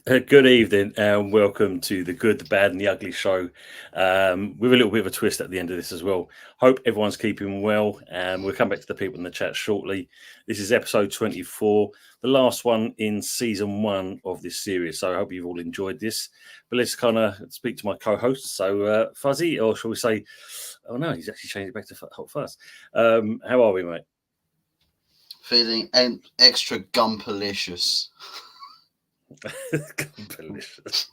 Good evening and welcome to the Good, the Bad, and the Ugly show. With a little bit of a twist at the end of this as well. Hope everyone's keeping well, and we'll come back to the people in the chat shortly. This is episode 24, the last one in season one of this series. So I hope you've all enjoyed this. But let's kind of speak to my co-host. So Fuzzy, or shall we say? Oh no, he's actually changed it back to Hot Fuzz. How are we, mate? Feeling extra gumpalicious. Delicious.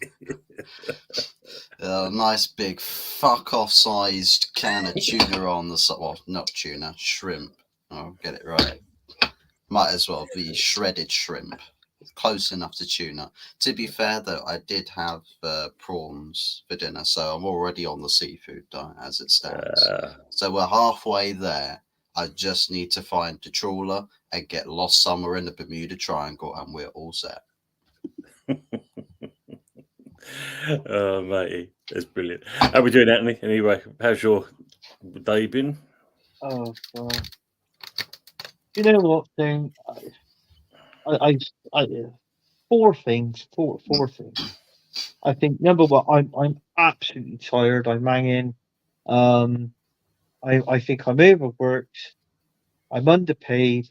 A nice big fuck off sized can of tuna on the side. Well, not tuna, shrimp. I'll get it right. Might as well be shredded shrimp. Close enough to tuna. To be fair, though, I did have prawns for dinner, so I'm already on the seafood diet as it stands. So we're halfway there. I just need to find the trawler and get lost somewhere in the Bermuda Triangle, and we're all set. Oh, matey, that's brilliant. How we doing, Anthony? Anyway, how's your day been? Oh, God. You know what, thing? I four things. Four things. I think number one, I'm absolutely tired. I'm hanging. Um, I think I'm overworked. I'm underpaid,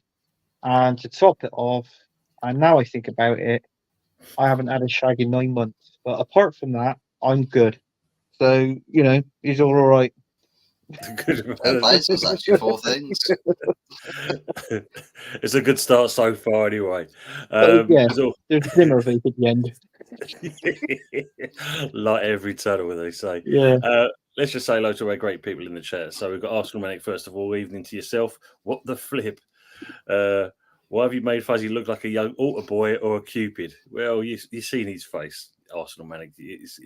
and to top it off, and now I think about it, I haven't had a shag in 9 months. But apart from that, I'm good. So it's all right. Good. Fair play, so it's actually four things. It's a good start so far, anyway. Yeah, It's all there's a glimmer of it at the end. light every tunnel, as they say. Yeah. Let's just say hello to our great people in the chat. So we've got Arsenal Manic, first of all. Evening to yourself. What the flip? Why have you made Fuzzy look like a young altar boy or a Cupid? Well, you've seen his face, Arsenal Manic. It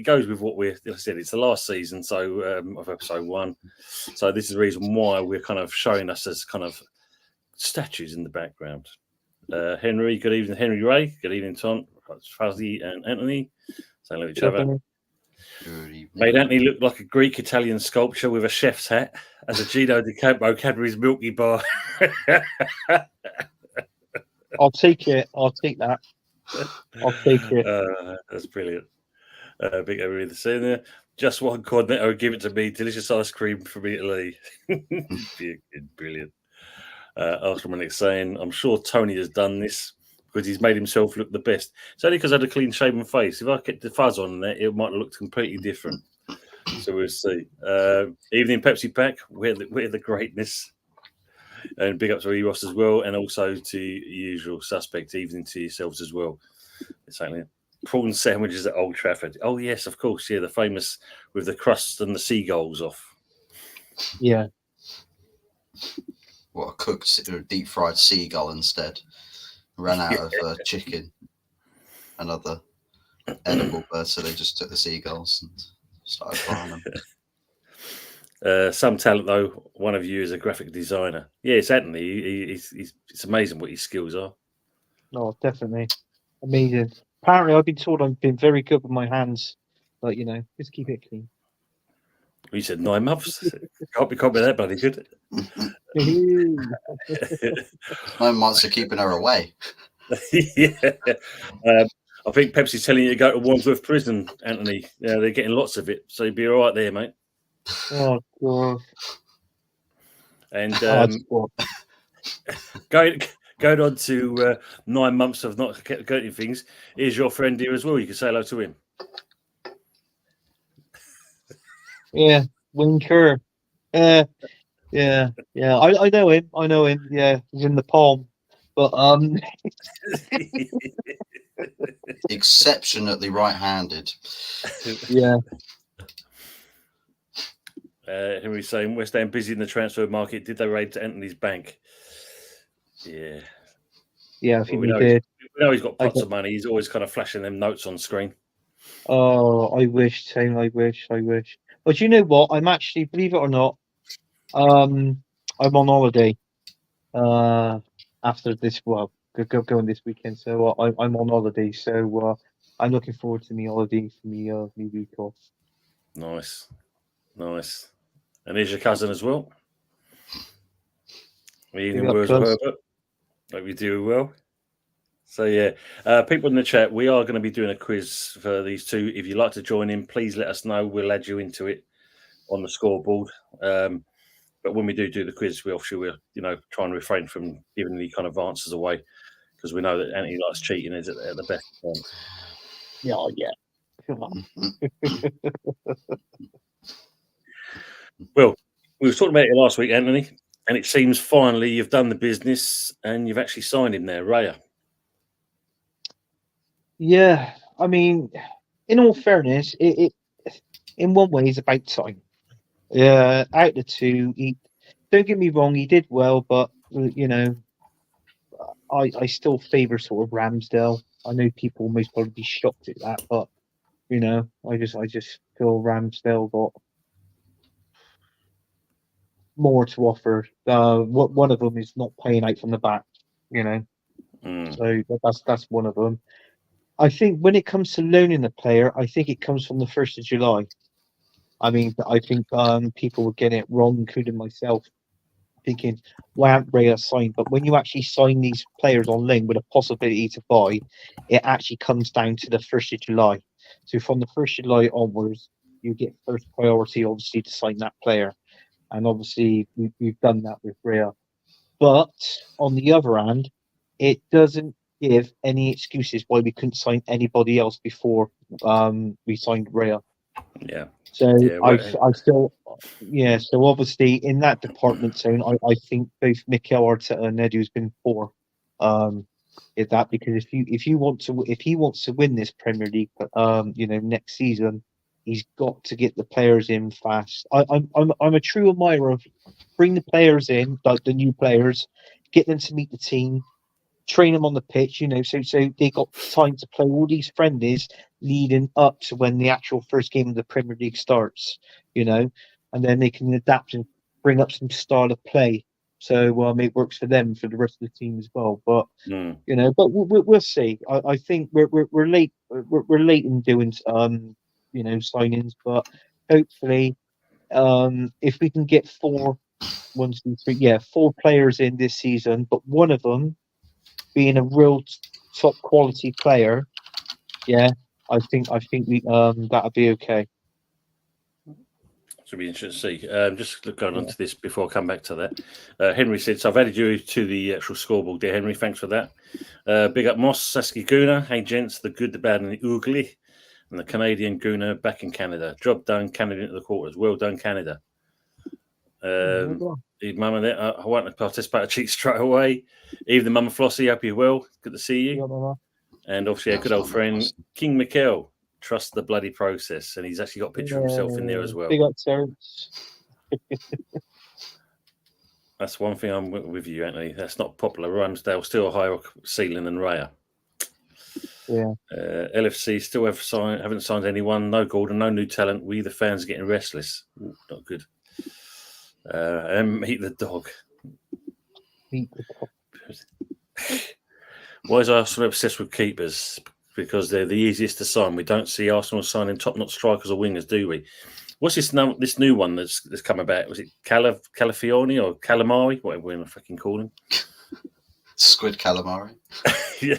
goes with what like I said, it's the last season of episode one. So this is the reason why we're kind of showing us as kind of statues in the background. Henry, good evening, Henry Ray. Good evening, Tom, Fuzzy, and Anthony. Saying hello to each other. Made Anthony look like a Greek Italian sculpture with a chef's hat as a Gino Di Campo Cadbury's Milky Bar. I'll take it. I'll take that. I'll take it. That's brilliant. Big everybody saying there. Just one coordinator, give it to me. Delicious ice cream from Italy. Brilliant. Arsenal saying, I'm sure Tony has done this because he's made himself look the best. It's only because I had a clean shaven face. If I kept the fuzz on there, it might have looked completely different. So we'll see. Evening Pepsi Pack, we're the greatness. And big up to Ross as well, and also to usual suspect. Evening to yourselves as well. It's only prawn sandwiches at Old Trafford. Oh yes, of course. Yeah, the famous with the crust and the seagulls off. Yeah. What, a cooked or deep fried seagull instead? Ran out of chicken and other edible birds, so they just took the seagulls and started frying them. Some talent, though. One of you is a graphic designer. Yeah, it's Anthony. It's amazing what his skills are. No, definitely amazing. Apparently, I've been told I've been very good with my hands, but just keep it clean. You said 9 months. Can't be that bloody good. 9 months of keeping her away. Yeah. I think Pepsi's telling you to go to Wandsworth Prison, Anthony. Yeah, they're getting lots of it, so you'll be all right there, mate. Oh God. And going on to 9 months of not getting things. Here's your friend here as well. You can say hello to him. Yeah, Winker. Yeah. I know him. Yeah, he's in the palm. But exceptionally right-handed. Yeah. Henry's saying West Ham busy in the transfer market. Did they raid Anthony's bank? Yeah. Yeah, I think we did. We know he's got pots of money. He's always kind of flashing them notes on screen. Oh, I wish, Tim. I wish. But you know what? I'm actually, believe it or not, I'm on holiday. After this, well, going this weekend. So I'm on holiday. So I'm looking forward to me holiday for me new week off. Nice. And here's your cousin as well. Evening, Wurzel Herbert. Hope you're doing well. So yeah, people in the chat, we are going to be doing a quiz for these two. If you'd like to join in, please let us know. We'll add you into it on the scoreboard. But when we do the quiz, we obviously will, try and refrain from giving any kind of answers away because we know that Anthony likes cheating is at the best of times. Yeah, yeah. Come on. Well, we were talking about it last week, Anthony, and it seems finally you've done the business and you've actually signed him there, Raya. Yeah, I mean, in all fairness, it in one way is about time. Yeah, out of the two, don't get me wrong, he did well, but I still favour sort of Ramsdale. I know people will most probably be shocked at that, but I just feel Ramsdale got more to offer. What one of them is not playing out from the back, so that's one of them. I think when it comes to loaning a player, I think it comes from the 1st of July. I mean, I think people were getting it wrong, including myself, thinking, why aren't Raya signed? But when you actually sign these players on loan with a possibility to buy, it actually comes down to the 1st of July. So from the 1st of July onwards, you get first priority, obviously, to sign that player. And obviously, we've done that with Raya. But on the other hand, it doesn't give any excuses why we couldn't sign anybody else before we signed Raya. Yeah. So Yeah, I still, yeah. So obviously in that department zone, I think both Mikel Arteta and Edu has been poor. At that, because if he wants to win this Premier League, next season, he's got to get the players in fast. I'm a true admirer of bring the players in, like the new players, get them to meet the team, train them on the pitch, so they got time to play all these friendlies leading up to when the actual first game of the Premier League starts, and then they can adapt and bring up some style of play. So it works for them, for the rest of the team as well. But but we'll see. I think we're late. We're late in doing signings, but hopefully, if we can get four players in this season, but one of them being a real top quality player, I think we that'll be okay. Should be interesting to see. Just going on to this before I come back to that. Henry said, so I've added you to the actual scoreboard there, Henry. Thanks for that. Big up Moss, Saskia Guna. Hey, gents, the good, the bad, and the ugly. And the Canadian Guna back in Canada. Job done, Canada into the quarters. Well done, Canada. Mama there, I won't participate. I cheat straight away. Even the Mama Flossie, hope you're well. Good to see you. And obviously, our good old friend, King Mikel. Trust the bloody process, and he's actually got a picture of himself in there as well. Big up, Terence. That's one thing I'm with you, Anthony. That's not popular. Ramsdale still a higher ceiling than Raya. Yeah. LFC still haven't signed anyone. No Gordon, no new talent. We the fans are getting restless. Ooh, not good. And meet the dog. Why is Arsenal obsessed with keepers? Because they're the easiest to sign. We don't see Arsenal signing top-notch strikers or wingers, do we? What's this new one that's come about? Was it Calafiori or Calamari? Whatever we're going to fucking call him. Squid Calamari. Yeah.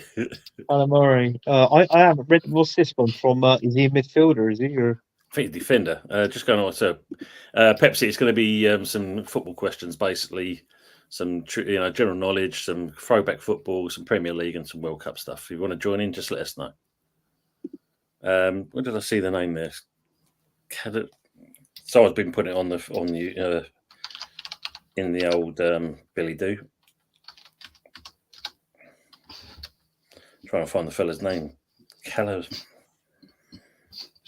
Calamari. I haven't read. What's this one from? Is he a midfielder? Is he or? I think he's defender. Just going on to Pepsi. It's going to be some football questions, basically. Some general knowledge, some throwback football, some Premier League, and some World Cup stuff. If you want to join in, just let us know. Where did I see the name there? Someone's been putting it on the in the old Billy Do. Trying to find the fella's name. It's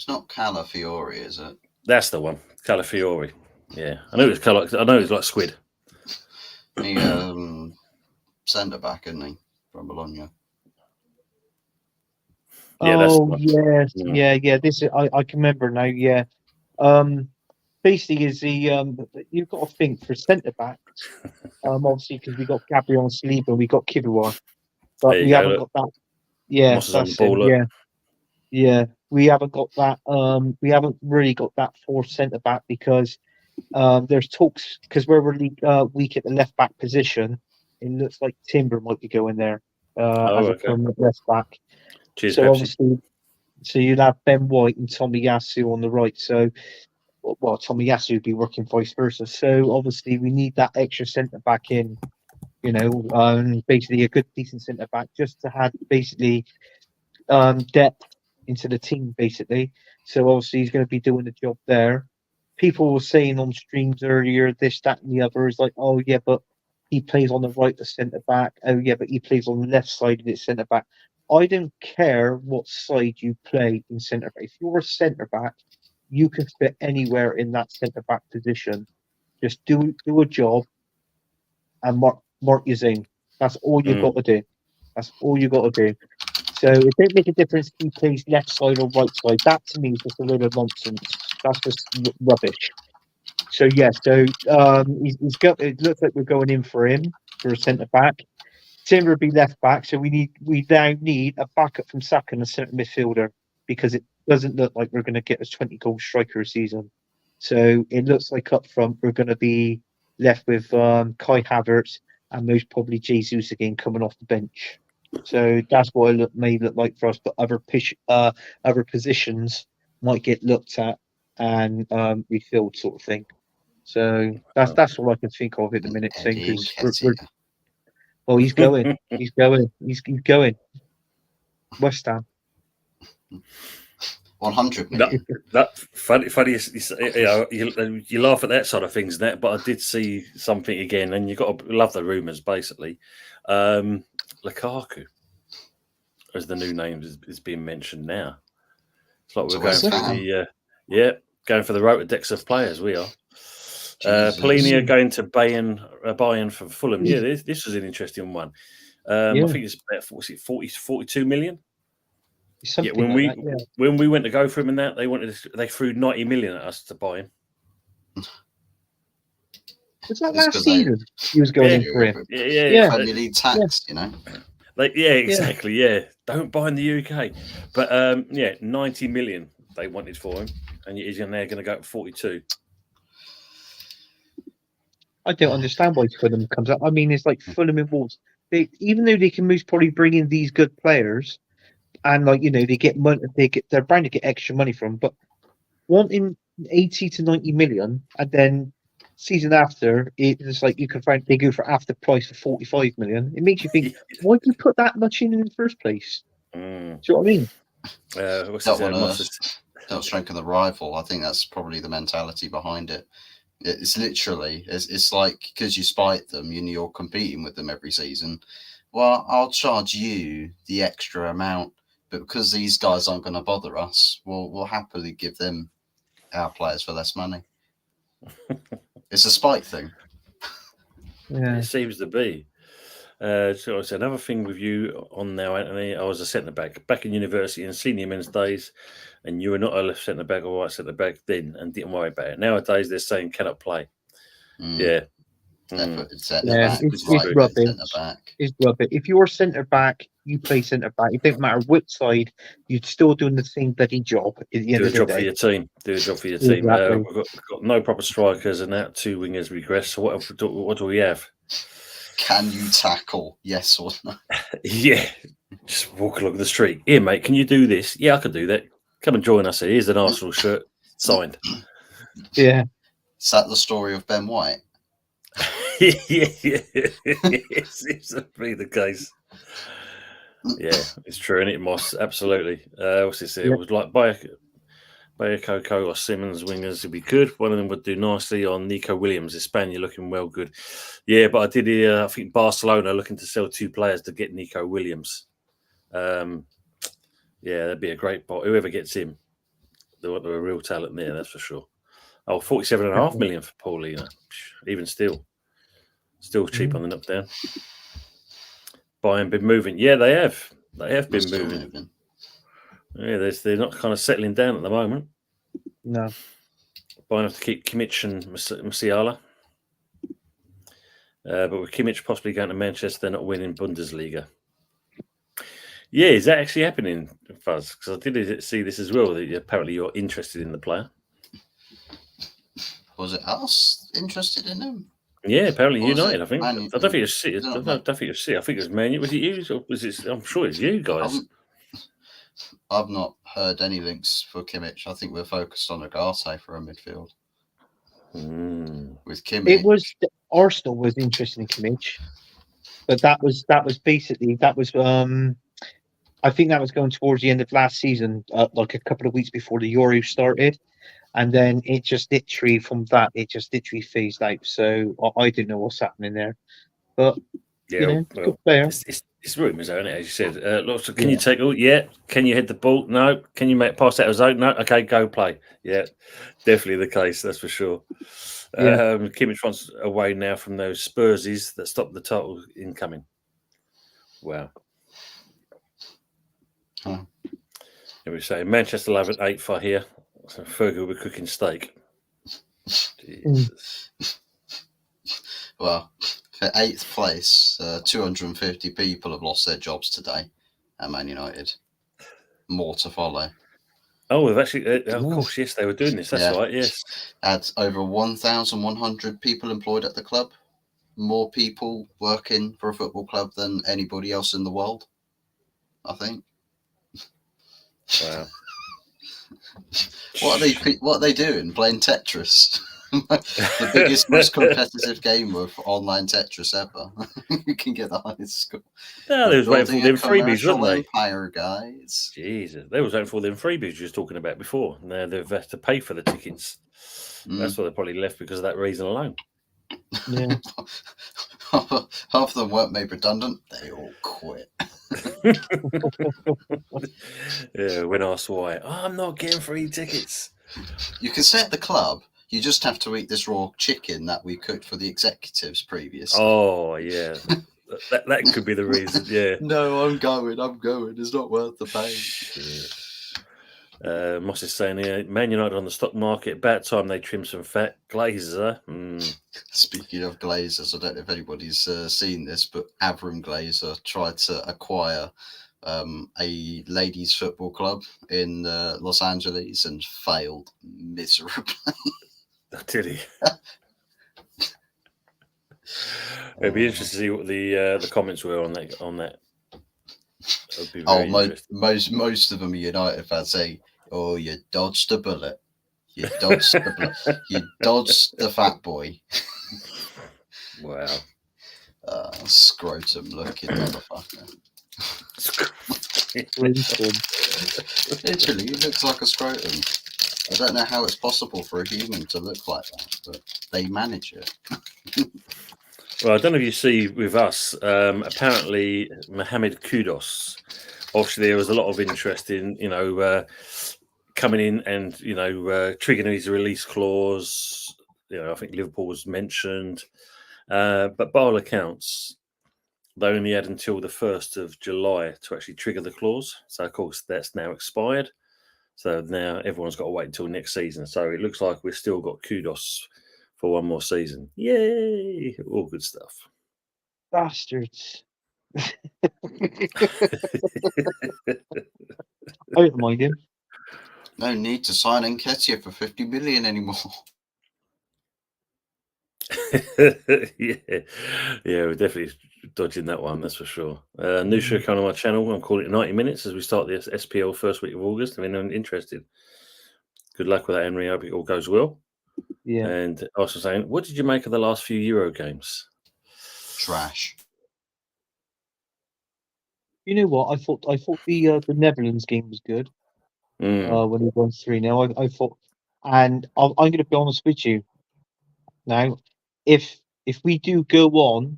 not Calafiori, is it? That's the one, Calafiori. Yeah, I know it's like squid. He centre back, isn't he, from Bologna? Yeah, oh yes, yeah. This is, I can remember now. Yeah, basically is the you've got to think for centre backs. Obviously because we got Gabriel Saliba, we got Kivior, but we haven't got that. Yeah, that's it. Yeah. We haven't got that. We haven't really got that fourth centre back because there's talks because we're really weak at the left back position. It looks like Timber might be going there. as a okay. permanent left back. Cheers, So Pepsi. obviously, so you'd have Ben White and Tommy Yasu on the right. So, well, Tommy Yasu would be working vice versa. So obviously, we need that extra centre back in. Basically a good, decent centre back just to have basically depth into the team, basically. So obviously, he's going to be doing the job there. People were saying on streams earlier, this, that, and the other is like, oh yeah, but he plays on the right of centre back. Oh yeah, but he plays on the left side of the centre back. I don't care what side you play in centre back. If you're a centre back, you can fit anywhere in that centre back position. Just do a job and mark your zone. That's all you've got to do. That's all you got to do. So it don't make a difference if he plays left side or right side. That to me is just a load of nonsense. That's just rubbish. So yeah, he's got. It looks like we're going in for him for a centre back. Timber would be left back, so we now need a backup from Saka and a centre midfielder because it doesn't look like we're going to get a 20-goal striker a season. So it looks like up front we're going to be left with Kai Havertz and most probably Jesus again coming off the bench. So that's what it may look like for us, but other positions might get looked at and refilled, sort of thing. So that's all I can think of at the minute. Eddie Because Nketiah. well, he's going, he's going. West Ham. 100 million. That funny. You laugh at that sort of things, but I did see something again, and you got to love the rumours. Basically, Lukaku as the new name is being mentioned now. It's like we're going West through Ham. going for the Rolodex of players. We are. Jesus. Polini are going to Bayern for Fulham. Yeah, this was an interesting one. I think it's about 42 million. Something when we went to go for him and that they threw 90 million at us to buy him. Was that last season? He was going in for him. Yeah. Premier League tax, you know. Exactly. Yeah, don't buy in the UK, but 90 million they wanted for him, and he's now going to go up 42. I don't understand why Fulham comes up. I mean, it's like Fulham and Wolves. Even though they can most probably bring in these good players, and they get money, they're bound to get extra money from. But wanting 80 to 90 million, and then season after it's like you can find they go for after price for 45 million. It makes you think, why did you put that much in the first place? Do you know what I mean? Don't strengthen the rival. I think that's probably the mentality behind it. It's literally, it's like because you spite them, you're competing with them every season. Well, I'll charge you the extra amount, but because these guys aren't going to bother us, we'll happily give them our players for less money. It's a spite thing. Yeah. It seems to be. So it's another thing with you on now, Anthony. I was a centre back in university in senior men's days, and you were not a left centre back or right centre back then, and didn't worry about it. Nowadays they're saying cannot play. Yeah. It's rubbish. It's rubbish. If you're centre back, you play centre back. It don't matter which side. You're still doing the same bloody job. At the end of the day. Do a job for your team. Exactly. We've got no proper strikers, and that 2 wingers regress. So what do we have? Can you tackle? Yes or no? Yeah. Just walk along the street. Here, mate, can you do this? Yeah, I can do that. Come and join us here. Here's an Arsenal shirt signed. Yeah. Is that the story of Ben White? Yeah. It seems to be the case. Yeah, it's true, and it must absolutely. What's this here? It was like Bayakoko or Simmons wingers would be good. One of them would do nicely on Nico Williams, Espana looking well good. Yeah, but I did hear, I think Barcelona looking to sell 2 players to get Nico Williams. Yeah, that'd be a great pot. Whoever gets him, they're a real talent there, that's for sure. Oh, 47.5 million for Paulina. Even still cheap on the knock down. Bayern been moving. Yeah, they have. They have been moving. Yeah, they're not kind of settling down at the moment. No. Bayern have to keep Kimmich and Musiala. But with Kimmich possibly going to Manchester, they're not winning Bundesliga. Yeah, is that actually happening, Fuzz? Because I did see this as well, that apparently you're interested in the player. Was it us interested in him? Yeah, apparently Or was United. it I think. Man I don't think it was City. I Is it not don't think it was City. I think it was Man U. Was it you? Or was it? I'm sure it's you guys. I've not heard any links for Kimmich. I think we're focused on Agate for a midfield with Kimmich. It was Arsenal was interested in Kimmich, but that was basically I think that was going towards the end of last season, like a couple of weeks before the Euro started, and then it just literally from that it just literally phased out. So I didn't know what's happening there, but Yeah, good player. It's rumours, isn't it? As you said, lots of, can you tackle? Yeah. Can you hit the ball? No. Can you make pass out of zone? No. Okay, go play. Yeah, definitely the case. That's for sure. Yeah. Kimmich wants away now from those Spursies that stopped the title incoming. Wow. Huh. We say Manchester 11 8 for here. So Fergie will be cooking steak. Jesus. Well, for 8th place, 250 people have lost their jobs today at Man United. More to follow. Oh, we've actually, of course, yes, they were doing this. That's right, yes. Had over 1,100 people employed at the club. More people working for a football club than anybody else in the world, I think. Wow. What are they doing? Playing Tetris? The biggest, most competitive game of online Tetris ever. You can get the highest score. No, they was waiting for all them freebies, weren't they? Empire, guys. Jesus, they was waiting for all them freebies you was talking about before. Now they've had to pay for the tickets. That's why they probably left, because of that reason alone. Yeah. Half of them weren't made redundant. They all quit. Yeah, when asked why, I'm not getting free tickets. You can stay at the club. You just have to eat this raw chicken that we cooked for the executives previously. Oh, yeah. that could be the reason, yeah. No, I'm going. It's not worth the pain. Shit. Moss is saying here, Man United on the stock market. About time they trim some fat. Glazers, huh? Speaking of Glazers, I don't know if anybody's seen this, but Avram Glazer tried to acquire a ladies' football club in Los Angeles and failed miserably. Did he? It'd be interesting to see what the comments were on that. That'd be very interesting. Most of them are United fans saying, "Oh, you dodged a bullet. You dodged the bullet. You dodged the fat boy." Wow. Scrotum looking motherfucker. Literally, he looks like a scrotum. I don't know how it's possible for a human to look like that, but they manage it. Well, I don't know if you see with us, apparently Mohamed Kudus, obviously there was a lot of interest in, coming in and, triggering his release clause. I think Liverpool was mentioned. But by all accounts, they only had until the 1st of July to actually trigger the clause. So, of course, that's now expired. So now everyone's got to wait until next season. So it looks like we've still got Kudos for one more season. Yay! All good stuff. Bastards. I don't mind him. No need to sign Nketiah for 50 million anymore. yeah, we're definitely dodging that one, that's for sure. New show coming on my channel. I'm calling it 90 minutes as we start the SPL first week of August. If anyone's interested, good luck with that, Henry. I hope it all goes well. Yeah. And also saying, what did you make of the last few Euro games? Trash. You know what? I thought the Netherlands game was good. When we won 3-0. I thought, and I'm going to be honest with you. Now, if we do go on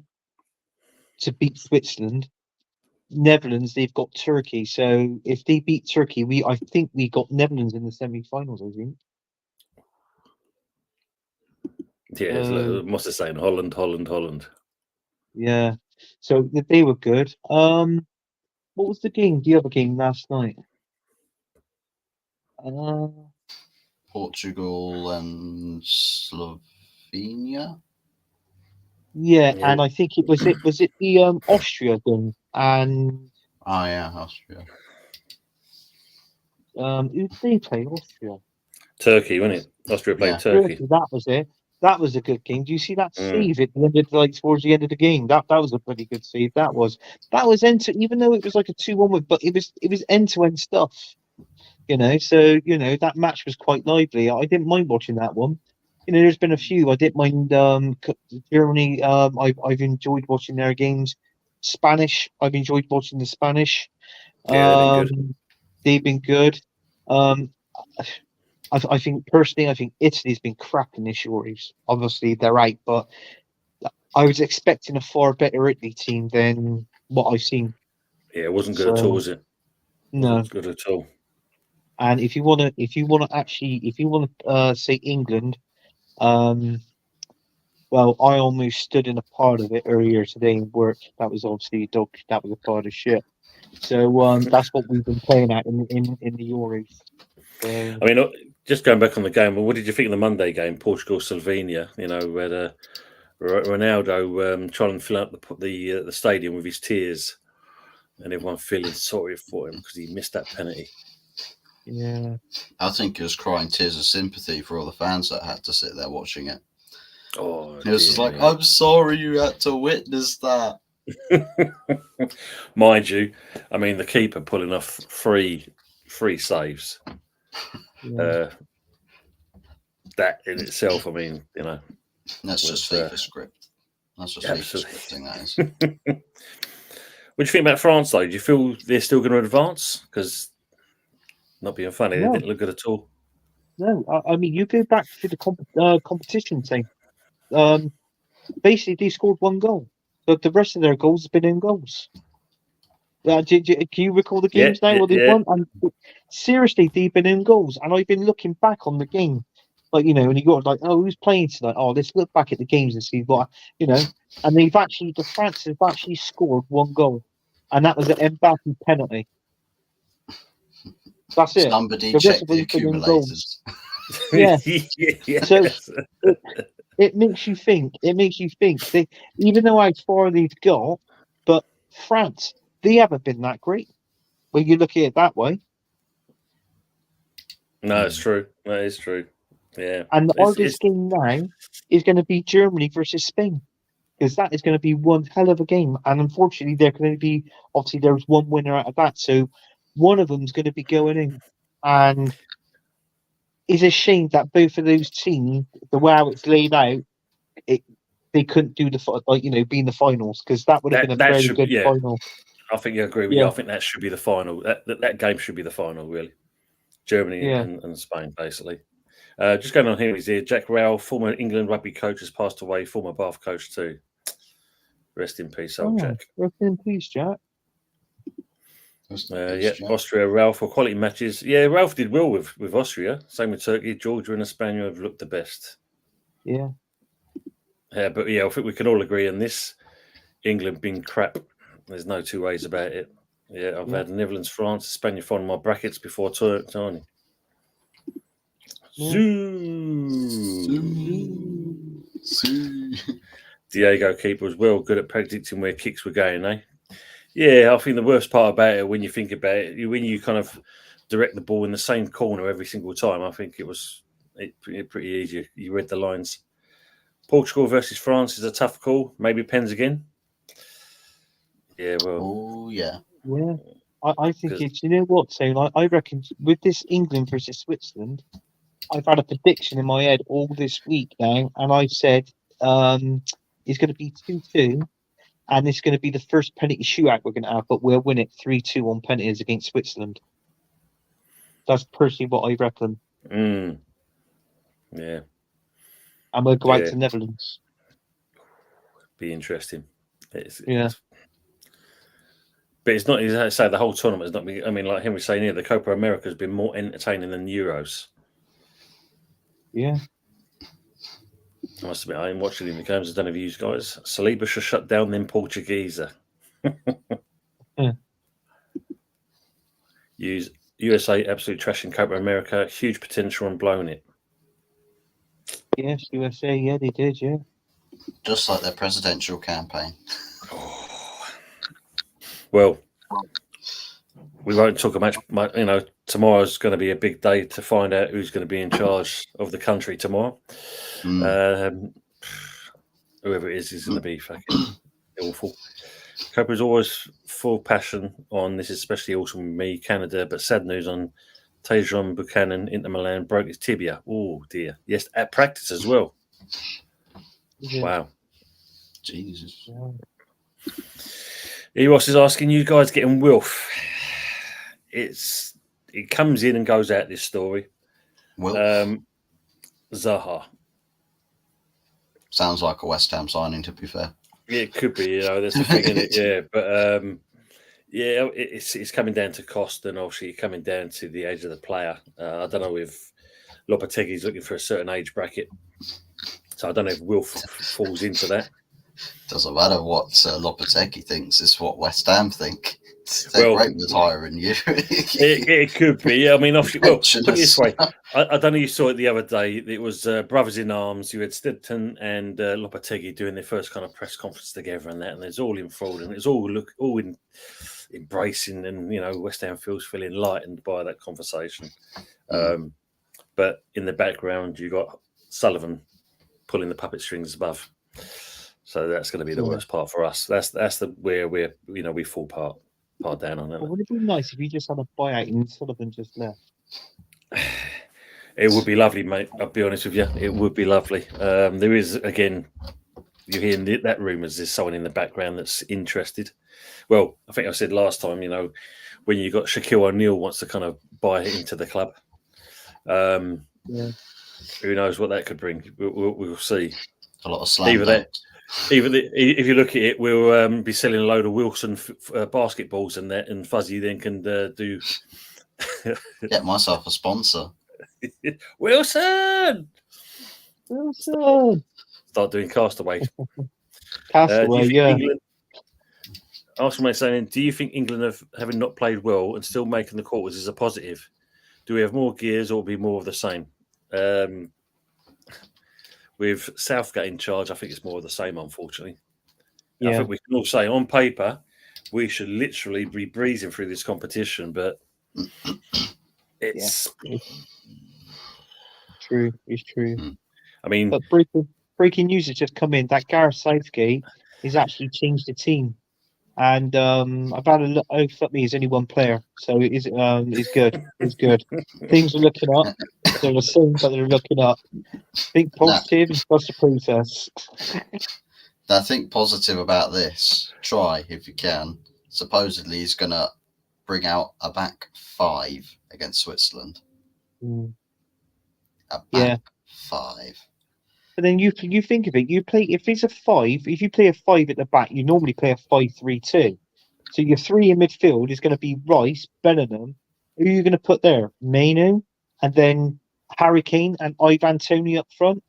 to beat Switzerland, Netherlands, they've got Turkey. So if they beat Turkey, I think we got Netherlands in the semi-finals. I think. Yeah, what's it saying? Holland. Yeah, so they were good. What was the game? The other game last night? Portugal and Slovenia. Yeah, and I think was it the Austria game and Austria. Who did they play? Austria. Turkey, wasn't it? Austria played Turkey. That was it. That was a good game. Do you see that Mm. save at the end of, like, towards the end of the game? That was a pretty good save. That was end to, even though it was like a 2-1, but it was end to end stuff. So that match was quite lively. I didn't mind watching that one. There's been a few. I didn't mind Germany. I've enjoyed watching their games. Spanish. I've enjoyed watching the Spanish. Yeah, they've been good. They've been good. Um, I think personally, I think Italy's been cracking this Euros. Obviously, they're right, but I was expecting a far better Italy team than what I've seen. Yeah, it wasn't good at all, was it? No. Wasn't good at all. And if you want to say England, well, I almost stood in a part of it earlier today in work. That was obviously that was a part of shit. So that's what we've been playing at in the Euros. So, I mean, just going back on the game, what did you think of the Monday game, Portugal Slovenia? Where Ronaldo trying to fill out the stadium with his tears, and everyone feeling sorry for him because he missed that penalty. yeah, I think he was crying tears of sympathy for all the fans that had to sit there watching it. Oh, It was just like, I'm sorry you had to witness that. Mind you, I mean, the keeper pulling off three saves. yeah. That in itself, I mean, That's just FIFA script. That's just FIFA scripting, that is. What do you think about France, though? Do you feel they're still going to advance? Because, not being funny, No. they didn't look good at all. No, I mean, you go back to the competition thing. Basically, they scored 1 goal, but the rest of their goals have been in goals. Can you recall the games now? What they won? And seriously, they've been in goals, and I've been looking back on the game, and you got like, oh, who's playing tonight? Oh, let's look back at the games and see what and the France have actually scored 1 goal, and that was an Mbappe penalty. That's it. Somebody The check rest of the them have been in accumulators. Yeah. Yes. So it makes you think. Even though how far they've got, but France, they haven't been that great when you look at it that way. No, it's true. That is true. Yeah. And the hardest game now is going to be Germany versus Spain, because that is going to be one hell of a game. And unfortunately, they're going to be, obviously, there's one winner out of that. So one of them's going to be going in. And it's a shame that both of those teams, the way how it's laid out, they couldn't do be in the finals, because that would have been a very good final. I think you agree with you. I think that should be the final. That game should be the final, really. Germany and Spain, basically. Just going on here, Jack Rowell, former England rugby coach, has passed away. Former Bath coach too. Rest in peace, old Jack. Rest in peace, Jack. Jack. Austria, Ralph for quality matches. Yeah, Ralph did well with Austria. Same with Turkey. Georgia and Spain have looked the best. Yeah. Yeah, but I think we can all agree on this. England being crap. There's no two ways about it. Yeah, I've had Netherlands, France, Spain on my brackets before Tony. Diego keeper was well good at predicting where kicks were going, eh? Yeah, I think the worst part about it, when you think about it, when you kind of direct the ball in the same corner every single time, I think it was pretty easy. You read the lines. Portugal versus France is a tough call. Maybe pens again. Yeah, well. Oh, yeah. Yeah. I think it's, you know what, Tone? I reckon with this England versus Switzerland, I've had a prediction in my head all this week now, and I said it's going to be 2-2, and it's going to be the first penalty shootout we're going to have, but we'll win it 3-2 on penalties against Switzerland. That's personally what I reckon. Yeah. And we'll go out to the Netherlands. Be interesting. But it's not, as I say, the whole tournament has not been, I mean, like Henry saying here, the Copa America has been more entertaining than Euros. Yeah. I must admit, I ain't watching any games. I don't know if you guys. Saliba should shut down them Portuguese. Use USA absolute trashing Copa America. Huge potential and blowing it. Yes, USA. Yeah, they did. Yeah. Just like their presidential campaign. Well, we won't talk much, tomorrow's going to be a big day to find out who's going to be in charge of the country tomorrow. Whoever it is going to be fucking awful. Copa's always full passion on this, is especially awesome with me, Canada, but sad news on Tajon Buchanan, Inter Milan, broke his tibia. Oh dear. Yes, at practice as well. Yeah. Wow. Jesus. Yeah. Eros is asking, you guys getting Wilf? It comes in and goes out, this story. Wilf. Zaha. Sounds like a West Ham signing, to be fair. Yeah, it could be, there's a thing in it, yeah. But it's coming down to cost, and obviously coming down to the age of the player. I don't know if Lopetegui's looking for a certain age bracket, so I don't know if Wilf falls into that. Doesn't matter what Lopetegui thinks, it's what West Ham think. They're great with hiring you. it could be. I mean, obviously, well, put it this way. I don't know if you saw it the other day. It was brothers in arms. You had Stidton and Lopetegui doing their first kind of press conference together, and it's all enthralled, and it's all embracing, and West Ham feels enlightened by that conversation. But in the background, you got Sullivan pulling the puppet strings above. So that's going to be the worst part for us. That's where we fall part down on it. Well, would it be nice if you just had a buyout and Sullivan just left? It would be lovely, mate. I'll be honest with you. It would be lovely. There is, again, you hear that rumours there's someone in the background that's interested. Well, I think I said last time, when you got Shaquille O'Neal wants to kind of buy into the club. Yeah. Who knows what that could bring? We'll see. A lot of slam. If you look at it, we'll be selling a load of Wilson basketballs and that, and Fuzzy then can do. Get myself a sponsor. Wilson. Start doing Castaway. Castaway, yeah. Arsenal saying, do you think England having not played well and still making the quarters is a positive? Do we have more gears or will be more of the same? With Southgate in charge, I think it's more of the same, unfortunately. Yeah. I think we can all say on paper we should literally be breezing through this competition, but it's true. It's true. I mean, but breaking news has just come in that Gareth Southgate has actually changed the team, and I've had a look. Oh, fuck me, he's only one player, so it's good. It's good. Things are looking up. They're the same, but they're looking up. Think positive and trust the process. Now, think positive about this. Try if you can. Supposedly, he's going to bring out a back five against Switzerland. A back five. But then you think of it. You play if it's a five. If you play a five at the back, you normally play a 5-3-2. So your three in midfield is going to be Rice, Bellingham. Who are you going to put there? Mainu, and then Harry Kane and Ivan Toney up front.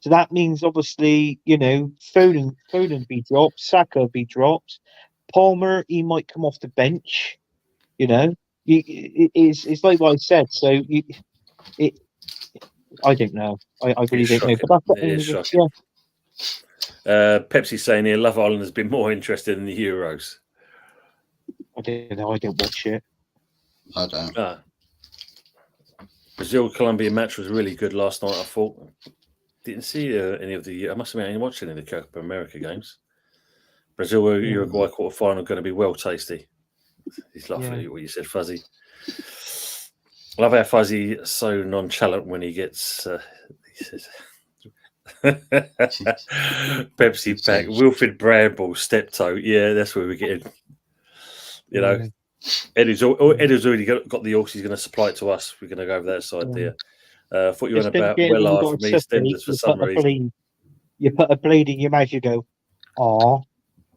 So that means obviously, Foden be dropped, Saka be dropped, Palmer he might come off the bench. It's like what I said. So I don't know. I really don't know. But that's Pepsi saying here, Love Island has been more interested in the Euros. I don't know. I don't watch it. I don't. Brazil-Colombia match was really good last night, I thought. Didn't see any of the... I must admit, I didn't watch any of the Copa America games. Brazil-Uruguay quarter-final going to be well tasty. He's laughing at what you said, Fuzzy. I love how Fuzzy is so nonchalant when he gets... he says... Pepsi pack, Wilfred Bramble, Steptoe. Yeah, that's where we're getting... Eddie's already got the horse. He's going to supply it to us. We're going to go over that side there. I thought you were on about Wellard from EastEnders for some reason. You put a blade in your mouth, you go,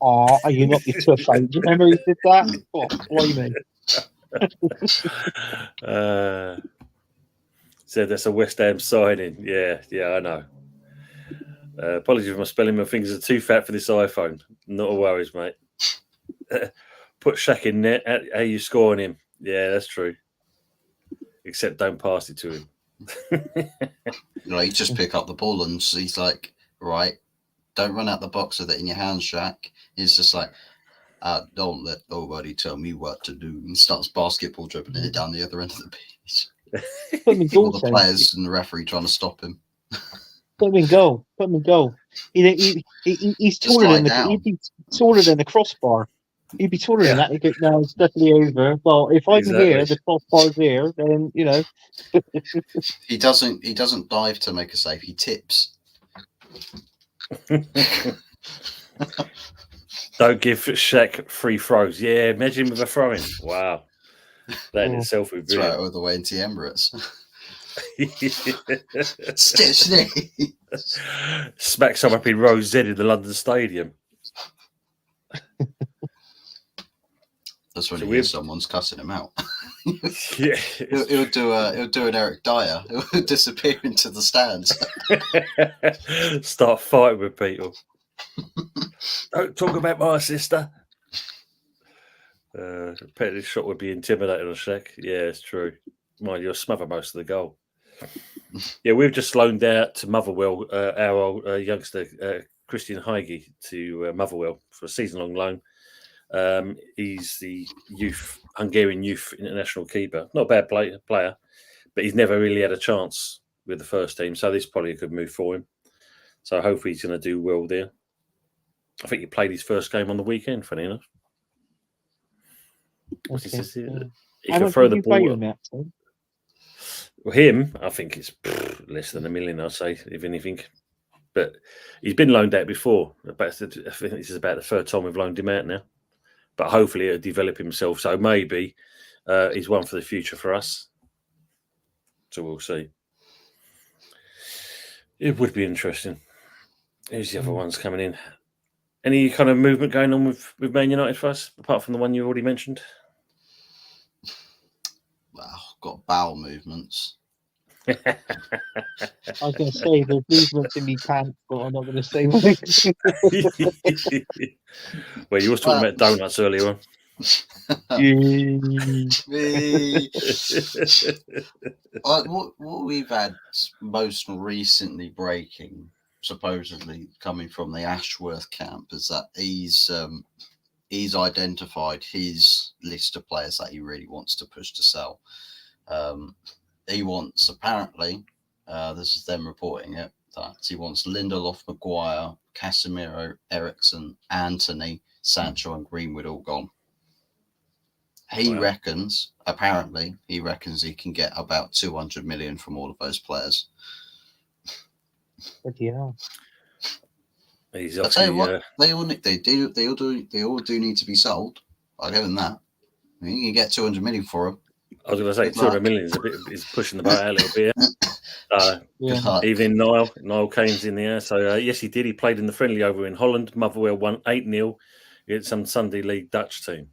are you not your tough out? Do you remember he did that? Oh, blimey. Said that's a West Ham signing. Yeah, I know. Apologies for my spelling. My fingers are too fat for this iPhone. Not a worries, mate. Put Shaq in net. How you scoring him? Yeah, that's true. Except don't pass it to him. He just pick up the ball and he's like, right, don't run out the box with it in your hands, Shaq. He's just like, Don't let nobody tell me what to do. And starts basketball dribbling it down the other end of the pitch. Put him in All goal, the Sam. players and the referee trying to stop him. Put him in goal. Put him in goal. He's Just taller lie than the. down. He'd be taller than the crossbar. He'd be taller than that. He'd go, no, it's definitely over. Well, if I'm here, the crossbar's here, then you know. He doesn't dive to make a save. He tips. Don't give Shaq free throws. Yeah, imagine with a throw-in. Wow. That in itself would be Throw it brilliant. all the way into the Emirates. Stitchley. Smack some up in Row Z in the London Stadium. That's when So you hear someone's cussing him out. Yeah. He'll do an Eric Dyer. He'll disappear into the stands. Start fighting with people. Don't talk about my sister. Penalty shot would be intimidating on Shaq. Yeah, it's true. Mind you'll smother most of the goal. Yeah, we've just loaned out to Motherwell our old youngster Christian Heige to Motherwell for a season-long loan. He's the Hungarian youth international keeper. Not a bad player, but he's never really had a chance with the first team. So this is probably a good move for him. So hopefully he's going to do well there. I think he played his first game on the weekend, funny enough. Okay. He can throw the ball. Well, him, I think it's less than $1 million, I'd say, if anything. But he's been loaned out before. I think this is about the third time we've loaned him out now. But hopefully it'll develop himself. So maybe he's one for the future for us. So we'll see. It would be interesting. Who's the other ones coming in? Any kind of movement going on with Man United for us, apart from the one you already mentioned? Well, got bowel movements. I was going to say there's movements in me pants, but I'm not going to say what. Well, you were talking about donuts earlier on. What we've had most recently breaking, supposedly coming from the Ashworth camp, is that he's identified his list of players that he really wants to push to sell. He wants, apparently, this is them reporting it, that he wants Lindelof, Maguire, Casemiro, Ericsson, Anthony, Sancho, and Greenwood all gone. He reckons he can get about 200 million from all of those players. Yeah. I tell you what, they all do need to be sold. I'll give him that. I mean, you can get 200 million for them. I was going to say 200 million is pushing the boat out a little bit. Evening, Niall Kane's in the air. So yes, he did. He played in the friendly over in Holland. Motherwell won 8-0 against some Sunday League Dutch team.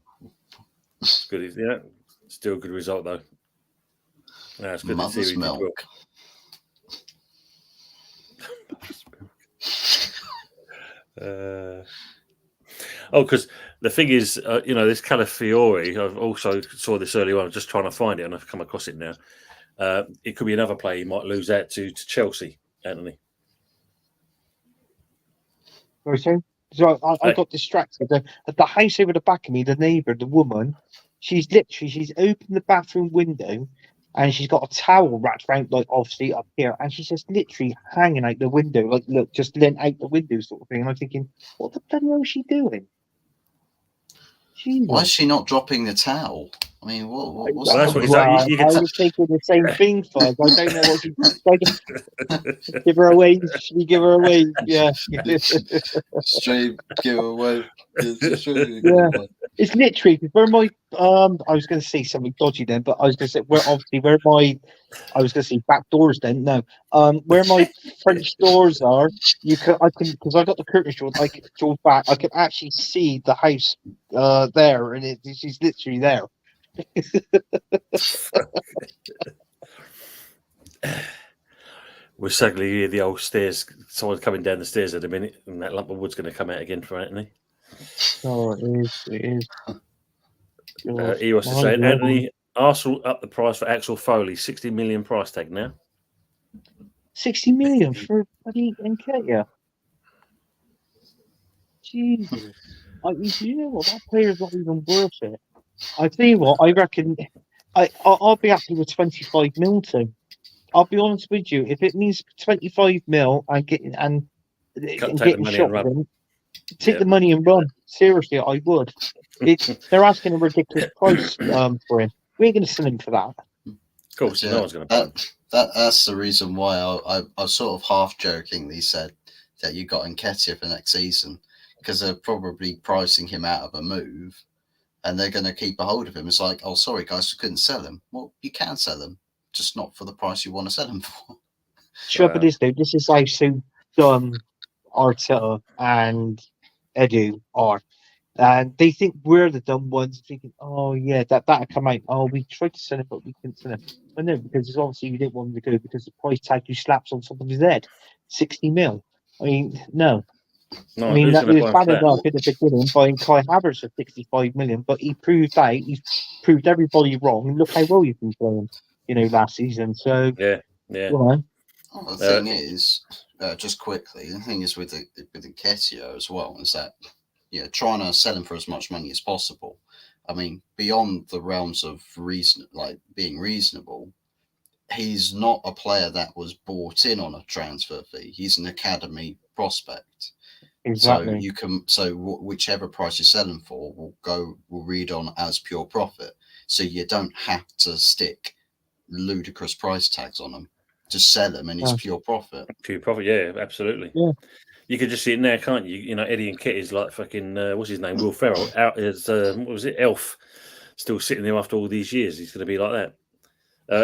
Good, yeah. Still a good result though. Yeah, it's good to see he did well. Because the thing is, this Calafiore, I've also saw this earlier on. I'm just trying to find it, and I've come across it now. It could be another player he might lose out to Chelsea, Anthony. So I got distracted. The house over the back of me, the neighbour, the woman, she's opened the bathroom window and she's got a towel wrapped around, like, obviously up here, and she's just literally hanging out the window, like, look, just leant out the window sort of thing. And I'm thinking, what the bloody hell is she doing? Jesus. Why is she not dropping the towel? I mean, what's that's what I was thinking the same thing, Fuzz. I don't know what she's like. Give her a wave. Should we give her a wave? Yeah. Straight give away. Yeah. It's literally where my I was going to say something dodgy then, but I was going to say I was going to say back doors then. No, where my French doors are, I can because I got the curtains drawn. I can draw back. I can actually see the house there, and she's literally there. We're suddenly hear the old stairs. Someone's coming down the stairs at a minute, and that lump of wood's going to come out again for Anthony. Oh, it is. He was saying, Anthony, Arsenal up the price for Axel Foley, 60 million price tag now. 60 million for bloody Nketiah. Jesus. You know what? That player's not even worth it. I tell you what, I reckon I'll be happy with 25 mil too. I'll be honest with you. If it means 25 mil and Take the getting money shot and with run. him, take Yeah. the money and run. Seriously, I would. They're asking a ridiculous price for him. We ain't going to sell him for that. Of course, But, no one's going to buy him. that's the reason why I was sort of half jokingly said that you got Nketiah for next season, because they're probably pricing him out of a move, and they're going to keep a hold of him. It's like, oh, sorry guys, we couldn't sell him. Well, you can sell him, just not for the price you want to sell him for. Trouble is though, this is how so dumb Arteta and Edu are. And they think we're the dumb ones, thinking, "Oh yeah, that'll come out. Oh, we tried to sell it, but we couldn't sell it." But no, because it's obviously you didn't want him to go because the price tag you slaps on top of his head, 60 mil. I mean, no. No, I mean, who's that going to was buy him for bad that? enough in the beginning buying Kai Havertz for 65 million, but he proved out he's proved everybody wrong. And look how well you've been playing, last season. So, Yeah. Oh, the thing is, just quickly, the thing is with Nketiah as well is that trying to sell him for as much money as possible. I mean, beyond the realms of reason, like being reasonable, he's not a player that was bought in on a transfer fee. He's an academy prospect. exactly. Whichever price you sell him for will read on as pure profit. So you don't have to stick ludicrous price tags on him. Just sell him and it's pure profit. Pure profit, yeah, absolutely. Yeah. You could just see it now, can't you? Eddie and Kit is like fucking what's his name? Will Ferrell out as what was it? Elf, still sitting there after all these years. He's going to be like that.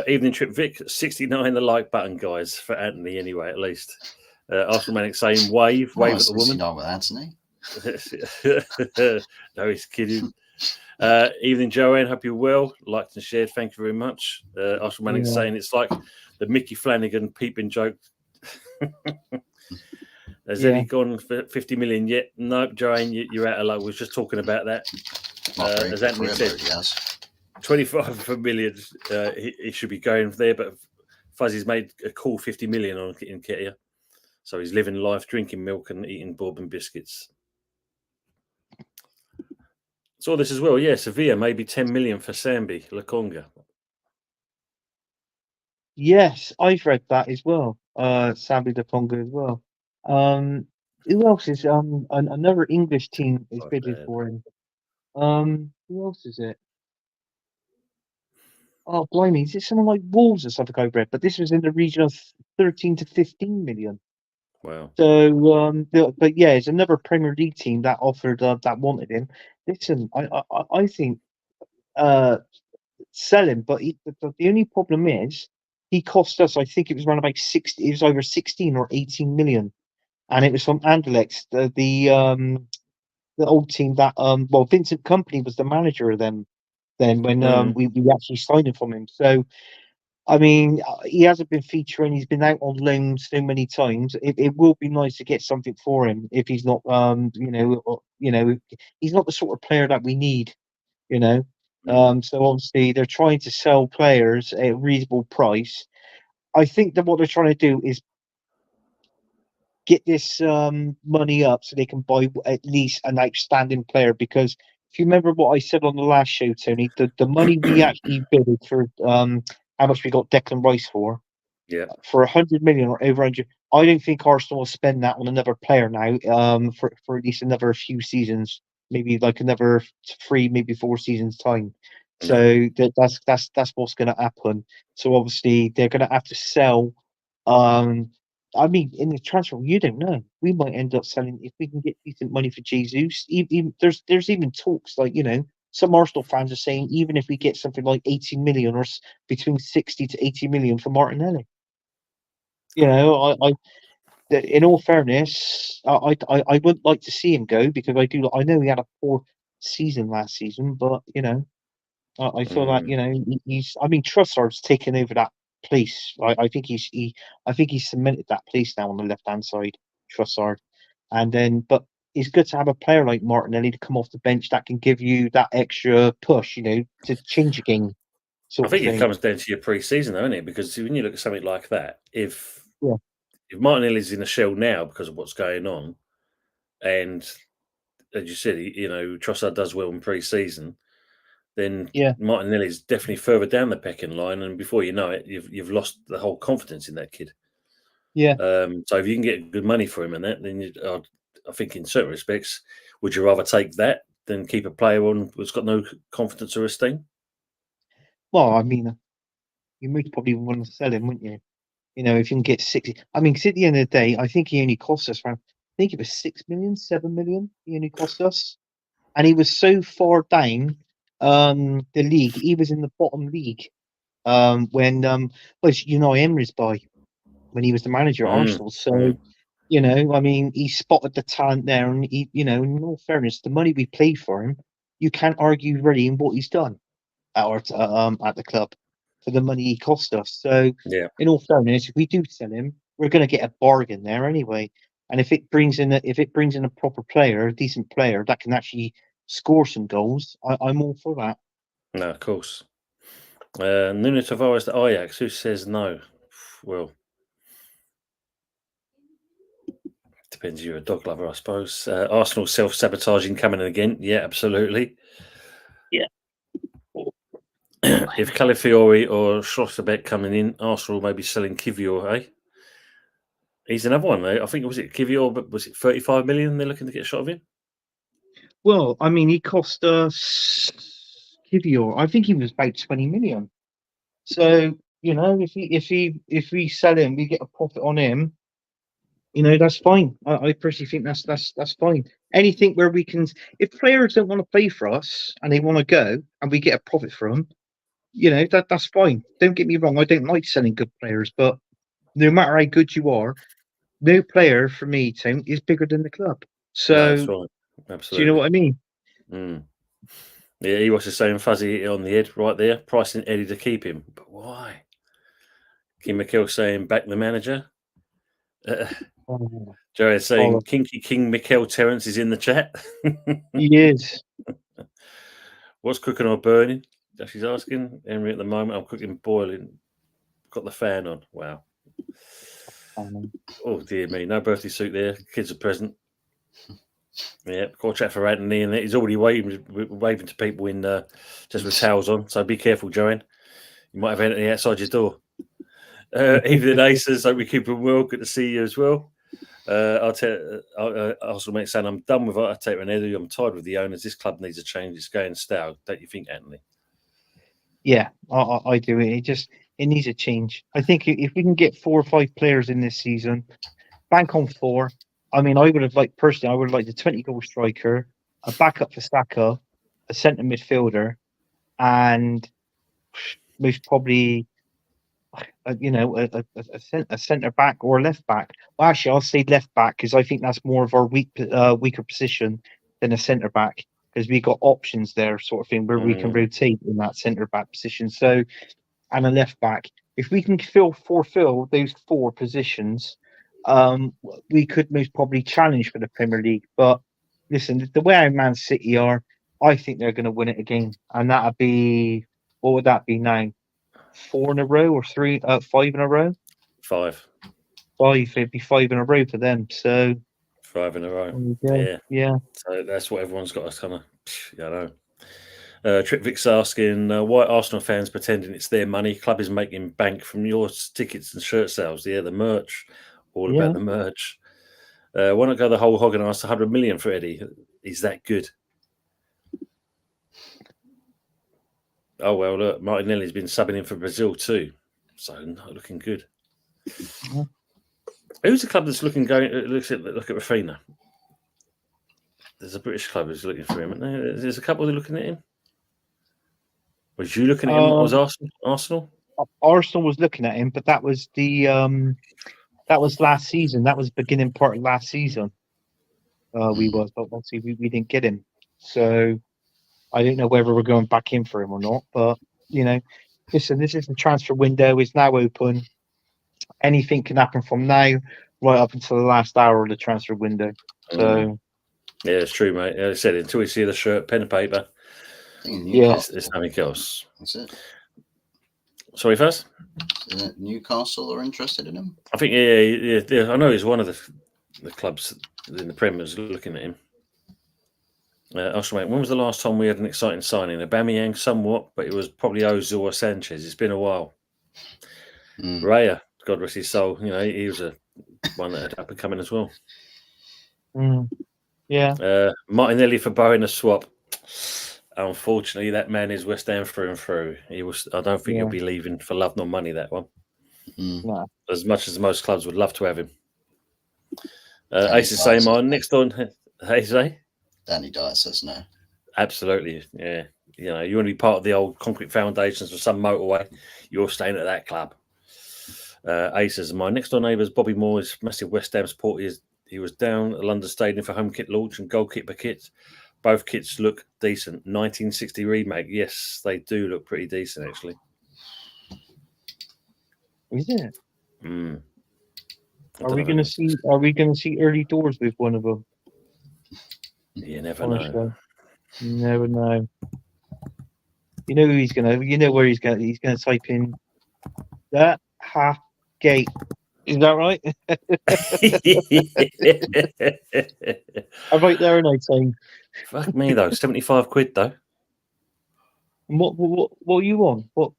Evening Trip Vic 69 the like button, guys, for Anthony anyway, at least. Arsenal Manic saying wave at the woman. With Anthony. No, he's kidding. Evening Joanne, hope you're well. Liked and shared, thank you very much. Arsenal Manic saying it's like the Mickey Flanagan peeping joke. Has Eddie gone for 50 million yet? No, Joanne, you're out of luck. We was just talking about that. As Anthony said, 25 million, he should be going there, but Fuzzy's made a cool 50 million on Nketiah. So he's living life, drinking milk and eating bourbon biscuits. Saw this as well. Yeah, Sevilla, maybe 10 million for Sambi Lakonga. Yes, I've read that as well. Sambi Lakonga as well. Who else is another English team is bidding for him? Who else is it? Oh, blimey, is it someone like Wolves or something I've read? But this was in the region of 13 to 15 million. Wow. So, but yeah, it's another Premier League team that offered that wanted him. Listen, I think sell him, but the only problem is he cost us. I think it was around about 60. It was over 16 or 18 million, and it was from Anderlecht, the old team that well, Vincent Company was the manager of them then when we actually signed him from him. So I mean, he hasn't been featuring. He's been out on loan so many times. It will be nice to get something for him if he's not, he's not the sort of player that we need. So obviously they're trying to sell players at a reasonable price. I think that what they're trying to do is get this money up so they can buy at least an outstanding player. Because if you remember what I said on the last show, Tony, the money we actually bid for how much we got Declan Rice for, for 100 million or over 100. I don't think Arsenal will spend that on another player now. For at least another few seasons, maybe like another 3, maybe 4 seasons time. So that's what's going to happen. So obviously they're going to have to sell. I mean, in the transfer, you don't know. We might end up selling if we can get decent money for Jesus. Even, there's even talks like some Arsenal fans are saying even if we get something like 80 million or between 60 to 80 million for Martinelli. In all fairness, I would like to see him go because I know he had a poor season last season, but I feel like he's. I mean, Trossard's taken over that place. I think he's cemented that place now on the left hand side, Trossard, but it's good to have a player like Martinelli to come off the bench that can give you that extra push, to change a game. I think it comes down to your pre-season, though, isn't it? Because when you look at something like that, if Martinelli's in a shell now because of what's going on, and as you said, Trossard does well in pre-season, then Yeah. Martinelli's definitely further down the pecking line, and before you know it, you've lost the whole confidence in that kid. Yeah. So if you can get good money for him and that, then I think in certain respects, would you rather take that than keep a player on who's got no confidence or esteem? Well, I mean, you most probably want to sell him, wouldn't you? If you can get 60. I mean, 'cause at the end of the day, I think he only cost us around, I think it was 6 million, 7 million he only cost us. And he was so far down the league. He was in the bottom league when was Emery's by when he was the manager at Arsenal. So, I mean, he spotted the talent there, and in all fairness, the money we paid for him, you can't argue really in what he's done at the club for the money he cost us. So, Yeah, in all fairness, if we do sell him, we're going to get a bargain there anyway. And if it brings in a proper player, a decent player that can actually score some goals, I'm all for that. no, of course. Nuno Tavares to Ajax. Who says no? Well, depends. You're a dog lover, I suppose. Arsenal self-sabotaging coming in again. Yeah, absolutely. Yeah. If Calafiori or Schlotterbeck coming in, Arsenal may be selling Kivior, eh? He's another one, though. I think, was it Kivior, but was it 35 million they're looking to get a shot of him? Well, I mean, he cost us Kivior. I think he was about 20 million. So, if we sell him, we get a profit on him. That's fine. I personally think that's fine. Anything where we can, if players don't want to play for us and they want to go, and we get a profit from them, that's fine. Don't get me wrong. I don't like selling good players, but no matter how good you are, no player for me, Tim, is bigger than the club. No, that's So, right. do Absolutely. you know what I mean? Mm. Yeah, he was the same fuzzy hit on the head right there, pricing Eddie to keep him. But why? Kim McKell saying back the manager. Oh, Jared saying bollocks. Kinky King Mikel Terrence is in the chat. He is. What's cooking or burning? She's asking. Henry, at the moment, I'm cooking boiling. Got the fan on. Wow. Oh, dear me. No birthday suit there. Kids are present. Yeah, call chat for Anthony, and he's already waving to people in just with towels on. So be careful, Joanne. You might have Anthony outside your door. Evening Aces, hope we keep him well. Good to see you as well. I'll tell Arsenal mate saying I'm done with Arteta and Edu. I'm tired with the owners. This club needs a change. It's going stale. Don't you think, Anthony? Yeah, I do. It needs a change. I think if we can get 4 or 5 players in this season, bank on 4. I mean, I would have liked a 20-goal striker, a backup for Saka, a centre midfielder, and most probably, a centre back or a left back. Well, actually, I'll say left back because I think that's more of our weaker position than a centre back, because we got options there, sort of thing, where we can rotate in that centre back position. So, and a left back. If we can fulfill those 4 positions, we could most probably challenge for the Premier League. But listen, the way Man City are, I think they're going to win it again, and that'd be, what would that be now? 4 in a row or 5 in a row? 5. 5. It'd be 5 in a row for them. So 5 in a row. there you go. Yeah. Yeah. So that's what everyone's got to kind of, I know. Tripvik's asking why Arsenal fans pretending it's their money. Club is making bank from your tickets and shirt sales. Yeah, the merch, all Yeah. about the merch. Why not go the whole hog and ask 100 million for Eddie? He's that good. Oh well, look, Martinelli's been subbing in for Brazil too, so not looking good. Yeah. Who's the club that's look at Rafinha? There's a British club who's looking for him, isn't there? There's a couple that are looking at him. Was you looking at him? Was Arsenal? Arsenal was looking at him, but that was that was last season. That was beginning part of last season. But obviously we didn't get him. So I don't know whether we're going back in for him or not. But listen, this is the transfer window. It's now open. Anything can happen from now right up until the last hour of the transfer window. So yeah, it's true, mate. As I said, until we see the shirt, pen and paper, there's nothing else. That's it. Sorry, first. Newcastle are interested in him. I think yeah. I know he's one of the clubs in the Premier is looking at him. Mate, when was the last time we had an exciting signing? Aubameyang somewhat, but it was probably Ozil or Sanchez. It's been a while. Raya, God rest his soul. He was one that had up and coming as well. Yeah. Martinelli for Bowen a swap. Unfortunately, that man is West Ham through and through. I don't think he'll be leaving for love nor money. That one. No. As much as most clubs would love to have him. Ace is saying, next on, hey, say? Danny Dyer says no. Absolutely, yeah. You want to be part of the old concrete foundations of some motorway. You're staying at that club. Ace says, my next door neighbour's Bobby Moore is massive West Ham supporter. He was down at London Stadium for home kit launch and goalkeeper kits. Both kits look decent. 1960 remake. Yes, they do look pretty decent, actually. Is it? Are we going to see early doors with one of them? You never know. You never know. You know who he's going to. You know where he's going. He's going to type in that half gate. Is that right? I'm right there, and I'd say, fuck me though. 75 quid though. What are you on? What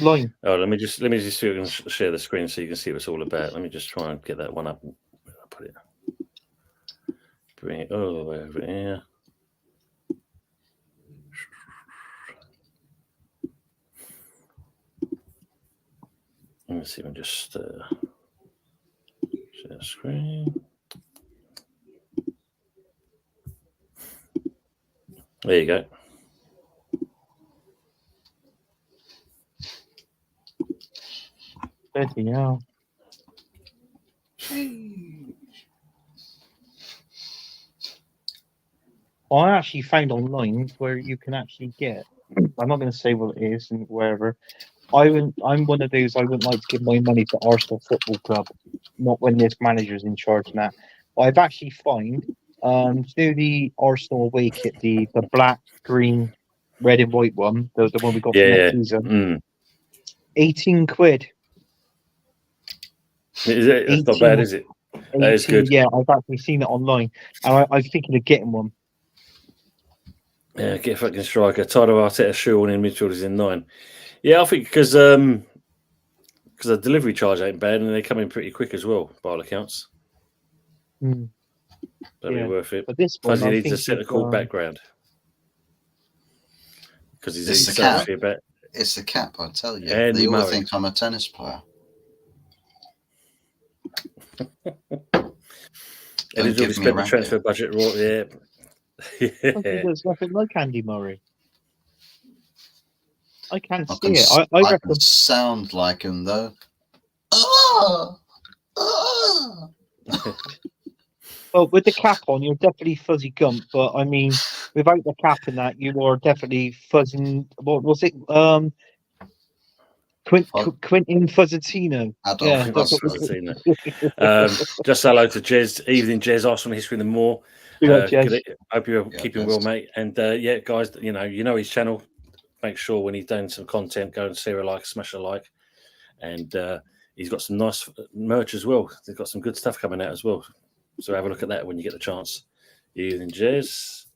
line? Oh, let me just see if I can share the screen so you can see what it's all about. Let me just try and get that one up. I'll put it. Bring it all the way over here. Let me see if I can just share the screen. There you go. Betty, yeah. Well, I actually found online where you can actually get. I'm not going to say what it is and wherever. I'm one of those. I wouldn't like to give my money to Arsenal Football Club, not when this manager's in charge now. But I've actually found do the Arsenal away kit, the black, green, red and white one, the one we got from next season. 18 quid. Is it? That's not bad, is it? 18, that is good. Yeah, I've actually seen it online, and I'm thinking of getting one. Yeah, get a fucking striker. Tired of Arteta shoe on in midfielders in 9. Yeah, I think because the delivery charge ain't bad and they come in pretty quick as well, by all accounts. That'd be worth it. But this one, Fuzzy needs a centre court background because he's the cap. It's the cap, I tell you. They all think I'm a tennis player. Eddie's already spent the transfer budget. Yeah. There's nothing like Andy Murray. I can't see it. I reckon... can sound like him though. Well, with the cap on, you're definitely fuzzy gump. But I mean, without the cap in that, you are definitely fuzzing. What was it? Quentin Fuzzatino. Just hello to Jez. Evening, Jez. Arsenal history and more. Hope you're keeping well, mate. And guys, you know his channel. Make sure when he's doing some content, go and see a like, smash a like. And he's got some nice merch as well. They've got some good stuff coming out as well. So have a look at that when you get the chance. Evening, Jez.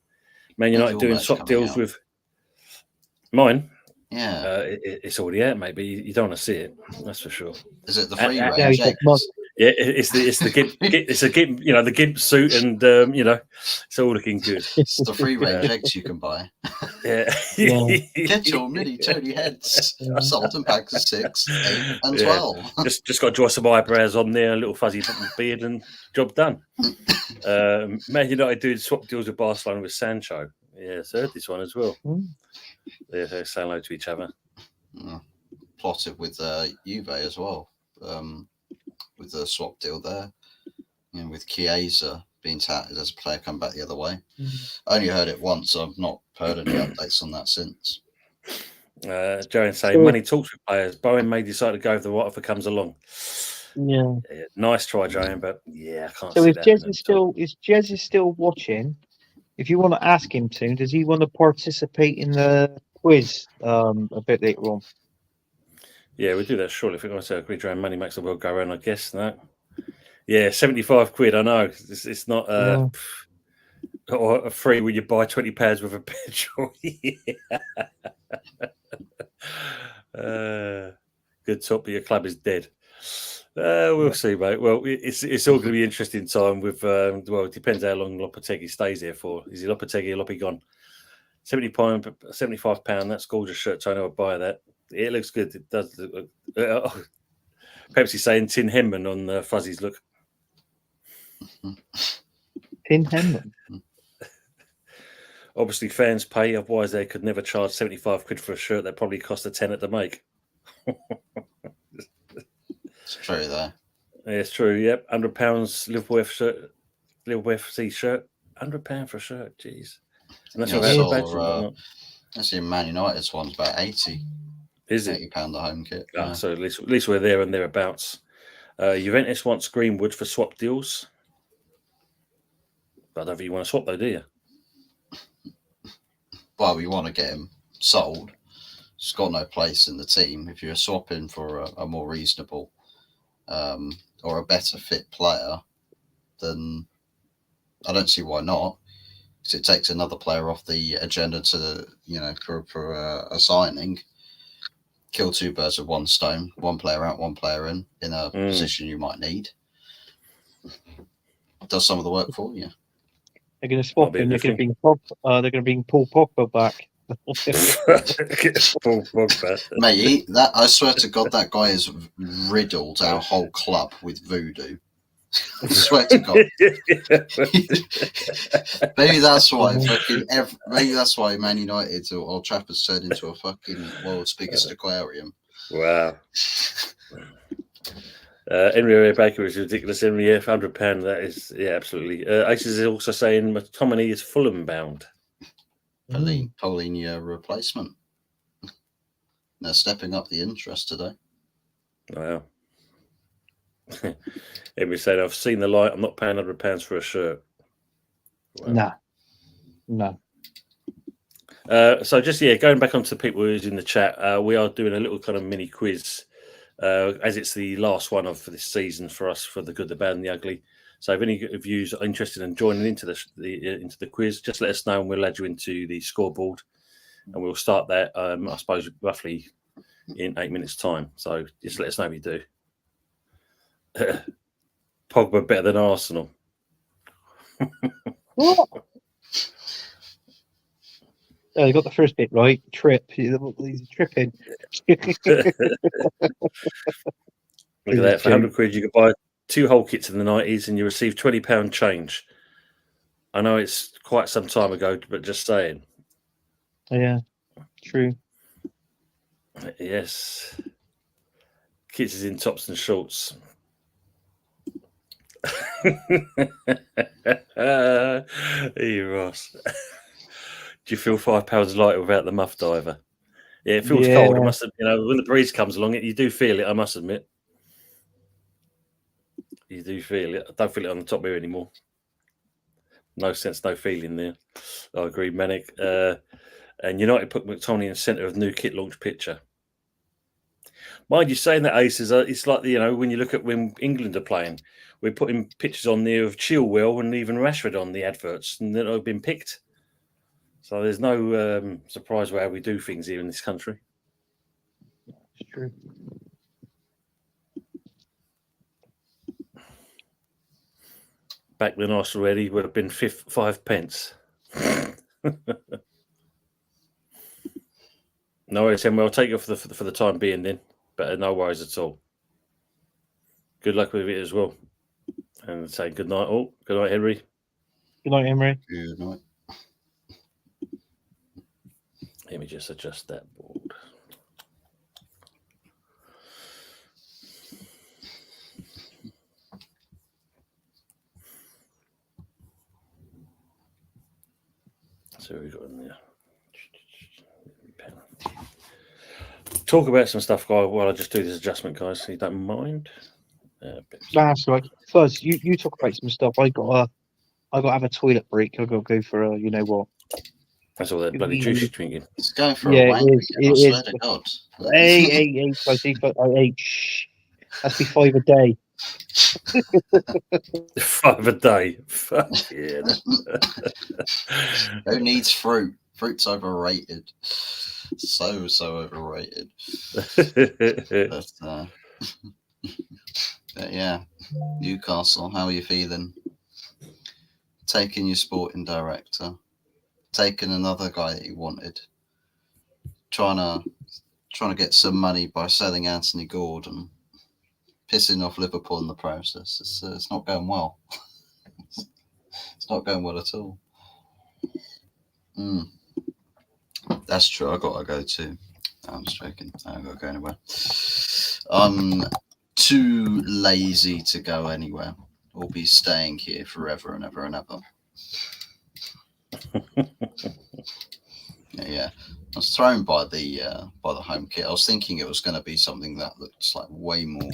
Man United doing swap deals with mine. Yeah, it's already out, mate. But you don't want to see it. That's for sure. Is it the free range? Yeah, it's the gimp. It's a gimp. The gimp suit, and it's all looking good. It's the free range eggs you can buy. Yeah. Get your mini Tony heads. Sold in packs of 6, 8, and 12. Just got to draw some eyebrows on there, a little fuzzy beard, and job done. Man United doing swap deals with Barcelona with Sancho. Yeah, so I heard this one as well. They're saying hello to each other. Plotted with Juve as well. With the swap deal there, with Chiesa being touted as a player come back the other way. I only heard it once, so I've not heard any updates on that since. Joan saying money talks with players. Bowen may decide to go if the right offer comes along. Yeah, nice try, Joan, but I can't. So if Jez is still watching, if you want to ask him to, does he want to participate in the quiz a bit later on? Yeah, we do that surely. If we're going to say agree, money makes the world go round, I guess. No. Yeah, 75 quid. I know it's not. Or a free when you buy £20 worth of petrol. Good top, but your club is dead. We'll see, mate. Well, it's all going to be interesting time with, well, it depends how long Lopetegui stays here for. Is he Lopetegui or Lope gone? £75, that's gorgeous shirt, Tony. I'll buy that. It looks good. It does. Perhaps he's saying Tin Henman on Fuzzy's look. Tin Henman. Obviously, fans pay, otherwise they could never charge 75 quid for a shirt that probably cost a tenner to make. It's true, though. Yeah, it's true, yep. £100 Liverpool FC shirt. £100 for a shirt, jeez. And that's I see Man United's one's about 80. Is it? £80 the home kit. Yeah. So at least we're there and thereabouts. Juventus wants Greenwood for swap deals. But I don't think you want to swap though, do you? Well, we want to get him sold. He's got no place in the team. If you're swapping for a more reasonable or a better fit player, then I don't see why not. Because it takes another player off the agenda for a signing. Kill two birds with one stone. One player out, one player in a position you might need. Does some of the work for you. They're going to swap him. They're going to bring Paul Pogba back. Paul Pogba. Mate, I swear to God, that guy has riddled our whole club with voodoo. I swear to God. Maybe that's why Man United or Old Trafford's turned into a fucking world's biggest aquarium. Wow. Henry Baker is ridiculous. Henry, £100. That is, absolutely. Aces is also saying McTominay is Fulham bound. Paulinho replacement. They're stepping up the interest today. Wow. Henry said, I've seen the light. I'm not paying £100 for a shirt. Wow. No. So just, going back onto people who's in the chat, we are doing a little kind of mini quiz. As it's the last one of this season for us, for the good, the bad, and the ugly. So if any of you are interested in joining into the quiz, just let us know and we'll add you into the scoreboard, and we'll start that. I suppose roughly in 8 minutes' time. So just let us know if you do. Pogba better than Arsenal. What? Oh, they got the first bit right. Trip. He's tripping. Look at that. For 100 quid, you could buy 2 whole kits in the 90s and you receive £20 change. I know it's quite some time ago, but just saying. Yeah, true. Yes. Kits is in tops and shorts. Hey, Ross. Do you feel £5 lighter without the muff diver? Yeah, it feels cold. I must have, when the breeze comes along, you do feel it. I must admit, you do feel it. I don't feel it on the top here anymore. No sense, no feeling there. I agree, Manic. And United put McTominay in centre of new kit launch picture. Mind you, saying that, Aces, it's like when you look at when England are playing, we're putting pictures on there of Chilwell and even Rashford on the adverts, and they've been picked. So there's no surprise where we do things here in this country. It's true. Back when Arsenal already would have been 5 pence. No worries, Henry. I'll take you for the time being then. But no worries at all. Good luck with it as well. And say good night all. Good night, Henry. Good night, Henry. Good night. Let me just adjust that board. So we've got in there. Talk about some stuff, guy, while I just do this adjustment, guys, so you don't mind. That's right. Fuzz, you talk about some stuff. I got to have a toilet break. I got to go for a, you know what? That's all that bloody juice you're drinking. It's going for a wank. I swear to God. Hey, shh. That's be 5 a day. 5 a day. Fuck yeah. Who needs fruit? Fruit's overrated. So overrated. But yeah, Newcastle, how are you feeling? Taking your sporting director, taking another guy that you wanted, trying to get some money by selling Anthony Gordon, pissing off Liverpool in the process. It's not going well. It's not going well at all. That's true. I gotta go too. I'm just joking. I haven't got to go anywhere. I'm too lazy to go anywhere. I'll be staying here forever and ever and ever. Yeah, I was thrown by the home kit. I was thinking it was going to be something that looks like way more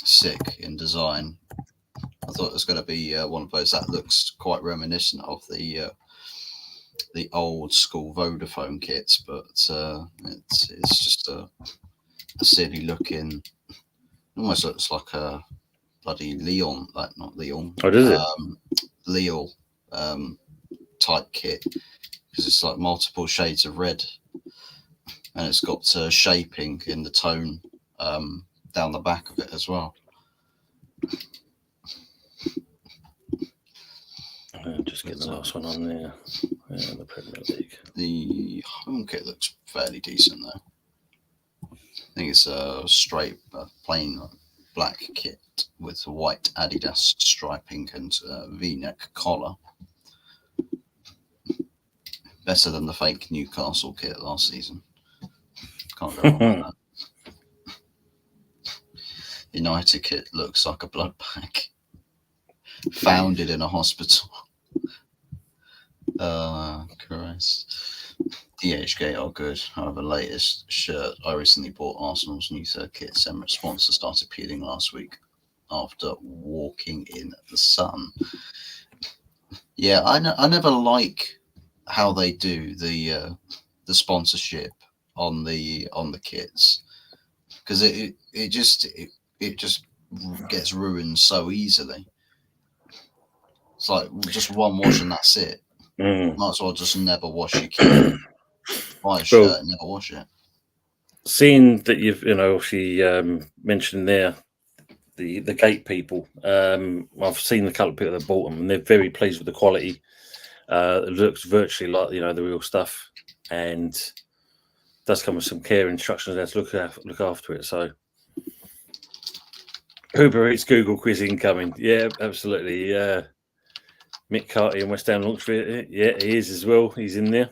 sick in design. I thought it was going to be one of those that looks quite reminiscent of the old school Vodafone kits, but it's just a silly looking. Almost looks like a bloody Leon, like not Leon. Oh, does it? Leo type kit, because it's like multiple shades of red, and it's got shaping in the tone down the back of it as well. Just get the last one on there. Yeah, the Premier League. The home kit looks fairly decent though. I think it's a straight, plain black kit with white Adidas striping and V-neck collar. Better than the fake Newcastle kit last season. Can't go wrong with that. United kit looks like a blood pack. Founded in a hospital. Christ. DHgate are good. However, latest shirt. I recently bought Arsenal's new third kit. Emirates sponsor started peeling last week after walking in the sun. Yeah, I never like how they do the sponsorship on the kits, because it just gets ruined so easily. It's like just one wash and that's it. Might as well just never wash your kit. Buy a shirt and never wash it. Seeing that you've she mentioned there the gate people, I've seen a couple of people that bought them and they're very pleased with the quality. It looks virtually like the real stuff, and does come with some care instructions how to look after it. So Uber Eats Google quiz incoming. Yeah, absolutely. Mick Carty and West Ham launch for it. Yeah, he is as well. He's in there.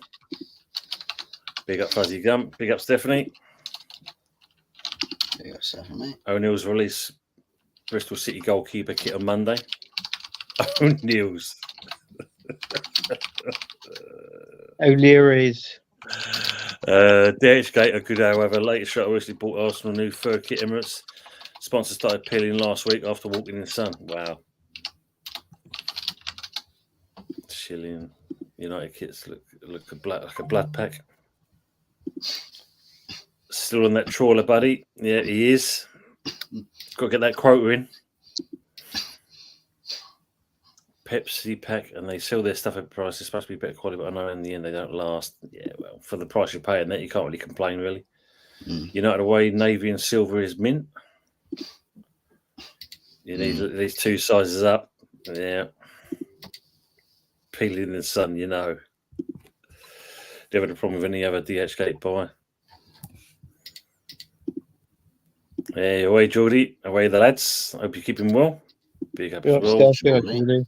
Big up Fuzzy Gump. Big up Stephanie. Big up Stephanie. O'Neill's release Bristol City goalkeeper kit on Monday. O'Neill's. O'Leary's. DHgate are good, however. Latest shot, I recently bought Arsenal new fur kit Emirates. Sponsor started peeling last week after walking in the sun. Wow. Chilling. United kits look like a blood pack. Still on that trawler, buddy. Yeah, he is. Got to get that quota in. Pepsi pack, and they sell their stuff at prices. It's supposed to be better quality, but I know in the end they don't last. Yeah, well, for the price you're paying, that you can't really complain, really. United away, navy and silver is mint. You need these two sizes up. Yeah. Peeling in the sun, Do you have a problem with any other DHgate buy? Hey, away, Geordie. Away, the lads. Hope you're keeping well. Big up as well. Geordie.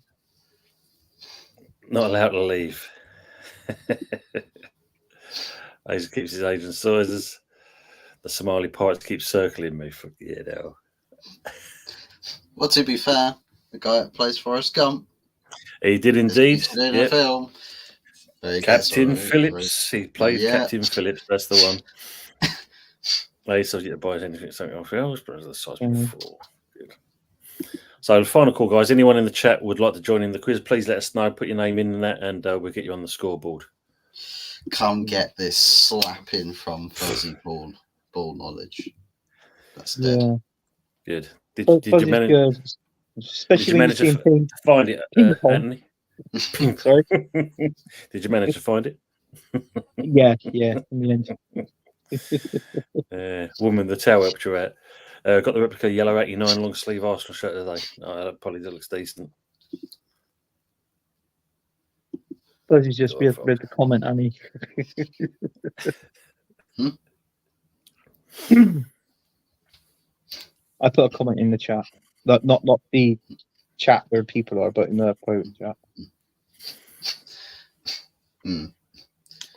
Not allowed to leave. He keeps his age and sizes. The Somali Pirates keep circling me. No. Well, to be fair, the guy that plays Forrest Gump. He did indeed. In a film. Captain Phillips. He played Captain Phillips. That's the one. He says you to buy something off else, but the size before. Good. So the final call, guys. Anyone in the chat would like to join in the quiz, please let us know. Put your name in that, and we'll get you on the scoreboard. Come get this slapping from Fuzzy ball knowledge. That's dead. Good. Did Fuzzy's you manage? good, Did especially you when you manage see him playing to find it, ping pong. Anthony? Ping Sorry. Did you manage to find it? Yeah, in the end. Woman, the towel helped you out. Got the replica yellow 89 long sleeve Arsenal shirt today. That probably looks decent. Fuzzy's just God, read the comment, Annie. I put a comment in the chat. Not the chat where people are, but in the private chat.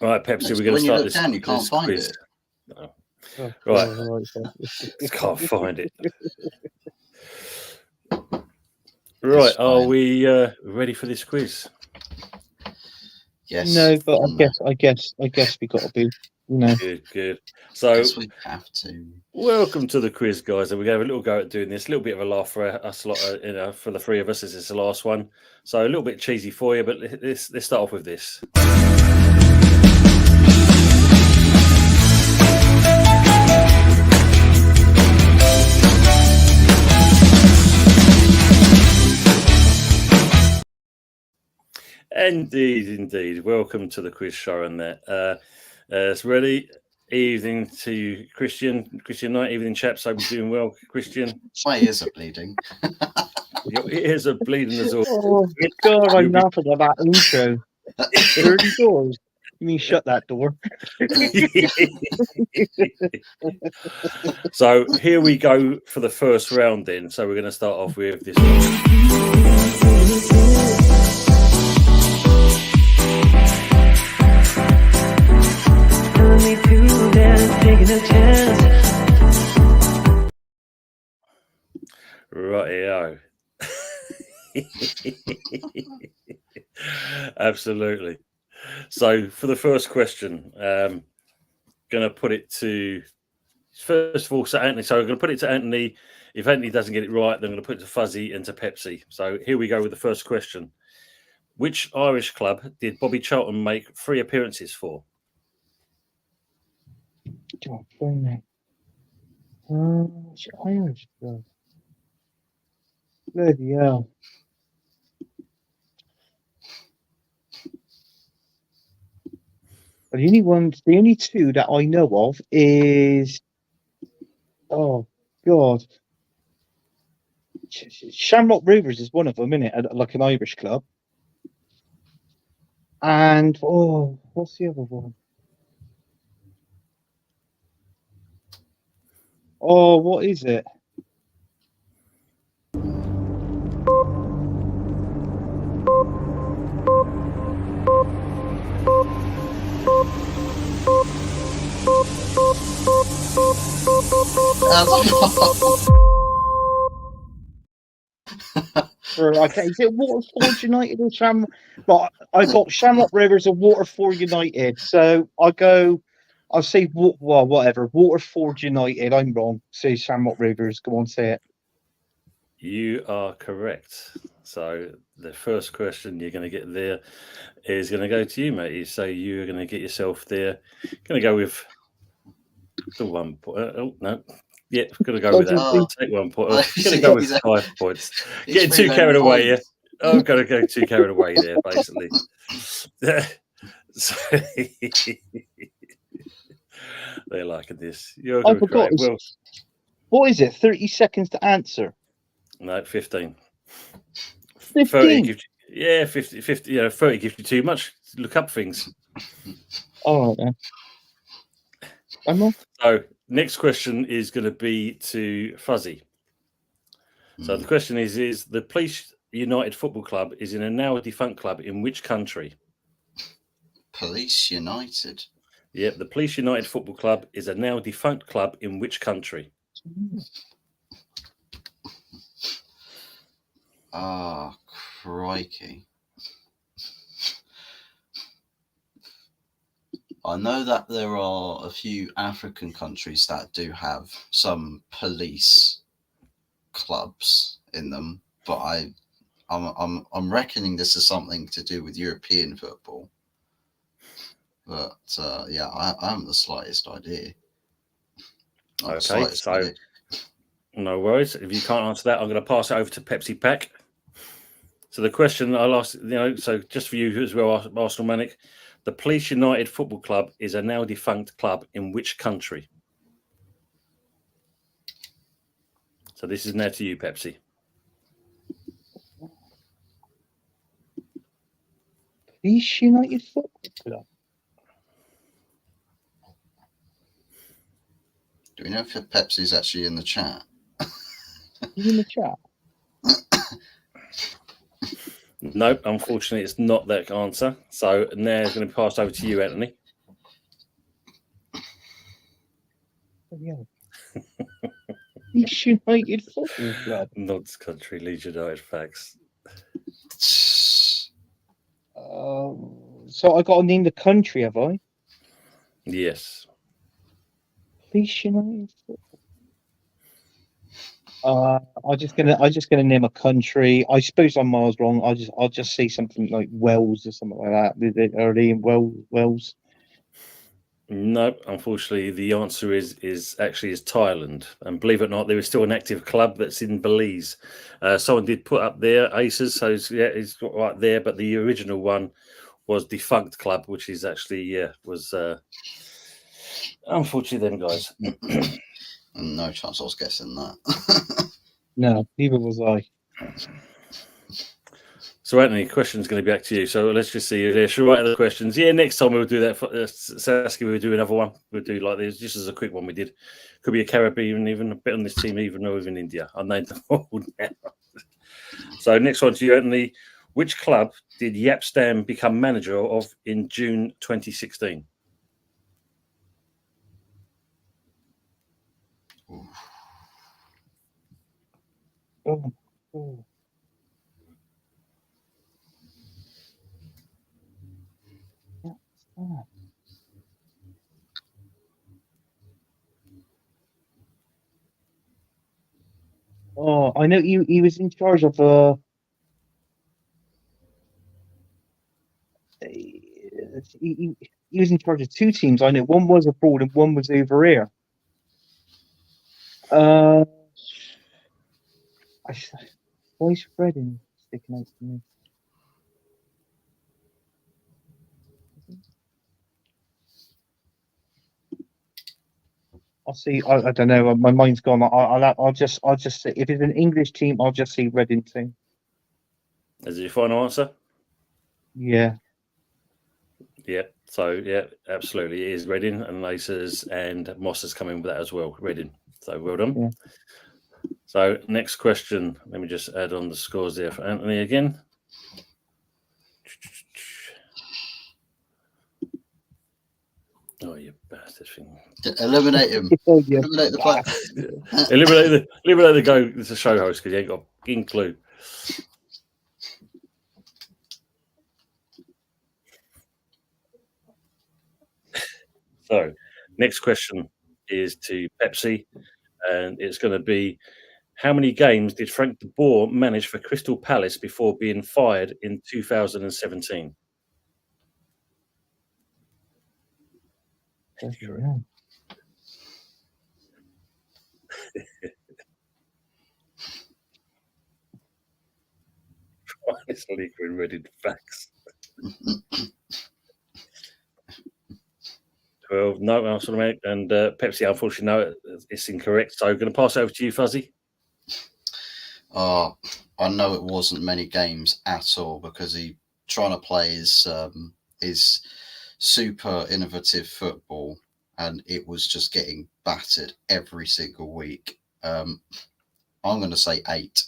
All right, Pepsi, we're going to when you start look this, down, you can't this find quiz. it. No. Oh, Right. right. Can't find it. Right, are we ready for this quiz? Yes. No, but I guess we got to be, Good. So Yes, we have to. Welcome to the quiz, guys. And we're going to have a little go at doing this. A little bit of a laugh for us lot, for the three of us, as it's the last one. So a little bit cheesy for you, but let's start off with this. Indeed. Welcome to the quiz show and that. It's ready. Evening to Christian Knight. Evening, chaps. Hope you're doing well, Christian. My ears are bleeding. Your ears are bleeding as well. Oh God, I'm knackered at that intro. Dirty doors. You mean shut that door? So here we go for the first round then. So we're going to start off with this one. Right-o. Absolutely. So for the first question, going to put it to, first of all, Anthony. So I'm going to put it to Anthony. If Anthony doesn't get it right, then I'm going to put it to Fuzzy and to Pepsi. So here we go with the first question. Which Irish club did Bobby Charlton make 3 appearances for? God, Irish club. Bloody hell. The only 2 that I know of is, oh God, Shamrock Rovers is one of them, isn't it? Like an Irish club. And what's the other one? Oh, what is it? Is it Waterford United or Shamrock? But I got Shamrock Rovers and Waterford United, so I'll say whatever. Waterford United. I'm wrong. Say Shamrock Rovers. Go on, say it. You are correct. So the first question you're going to get there is going to go to you, mate. So you're going to get yourself there. Going to go with the 1 point. Oh no. Yeah, going to go with that. Take 1 point. I'm going to go with 5 points. Getting too carried away. Yeah, I'm going to go too carried away there, basically. So they're liking this. You're I forgot. well, what is it? 30 seconds to answer. No, 15. 15. 30 gives you, 50. 30 gives you too much. Look up things. All right then. So next question is going to be to Fuzzy. So the question is the Police United Football Club is in a now defunct club in which country? Police United. Yep, the Police United Football Club is a now defunct club in which country? Ah, crikey. I know that there are a few African countries that do have some police clubs in them, but I'm reckoning this is something to do with European football. But I haven't the slightest idea. Okay, so No worries. If you can't answer that, I'm going to pass it over to Pepsi Pack. So the question I'll ask, so just for you as well, Arsenal Manic, the Police United Football Club is a now defunct club in which country? So this is now to you, Pepsi. Police United Football Club. Do we know if Pepsi's actually in the chat? He's in the chat. No, unfortunately, it's not that answer. So now it's going to pass over to you, Anthony. Yeah. Leeds United Football Club. Nod's country, Leeds United facts. So I got to name the country, have I? Yes. Leeds United Football. I'm just gonna name a country. I suppose I'm miles wrong. I'll just say something like Wales or something like that. Are they in Wales? No, unfortunately, the answer is Thailand. And believe it or not, there is still an active club that's in Belize. Someone did put up there Aces, so it's right there. But the original one was defunct club, which is actually was unfortunately them guys. No chance I was guessing that. No, neither was I. So, Anthony, question's going to be back to you. So, let's just see. Should we write other questions? Yeah, next time we'll do that. Saskia, we'll do another one. We'll do like this, just as a quick one we did. Could be a Caribbean, even a bit on this team, even or even India. I named them all now. So, next one to you, Anthony. Which club did Yap Stam become manager of in June 2016? Oh. Oh, I know he was in charge of he was in charge of two teams. I know one was abroad and one was over here. Why is Reading sticking out to me? I'll see. I don't know. My mind's gone. I'll just say if it's an English team, I'll just say Reading team. Is it your final answer? Yeah. Yeah. So yeah, absolutely, it is Reading, and Aces and Moss has come in with that as well. Reading. So well done. Yeah. So next question. Let me just add on the scores there for Anthony again. Oh, you bastard thing! Eliminate him. Oh, yeah. Eliminate the player. eliminate the go. It's a show host because you ain't got a fucking clue. So, next question is to Pepsi, and it's going to be: how many games did Frank de Boer manage for Crystal Palace before being fired in 2017? Yeah. It's leaker in Reading facts. 12. No, Arsenal, and Pepsi, unfortunately, no, it's incorrect. So, I'm going to pass over to you, Fuzzy. I know it wasn't many games at all because he trying to play his super innovative football, and it was just getting battered every single week. I'm going to say 8.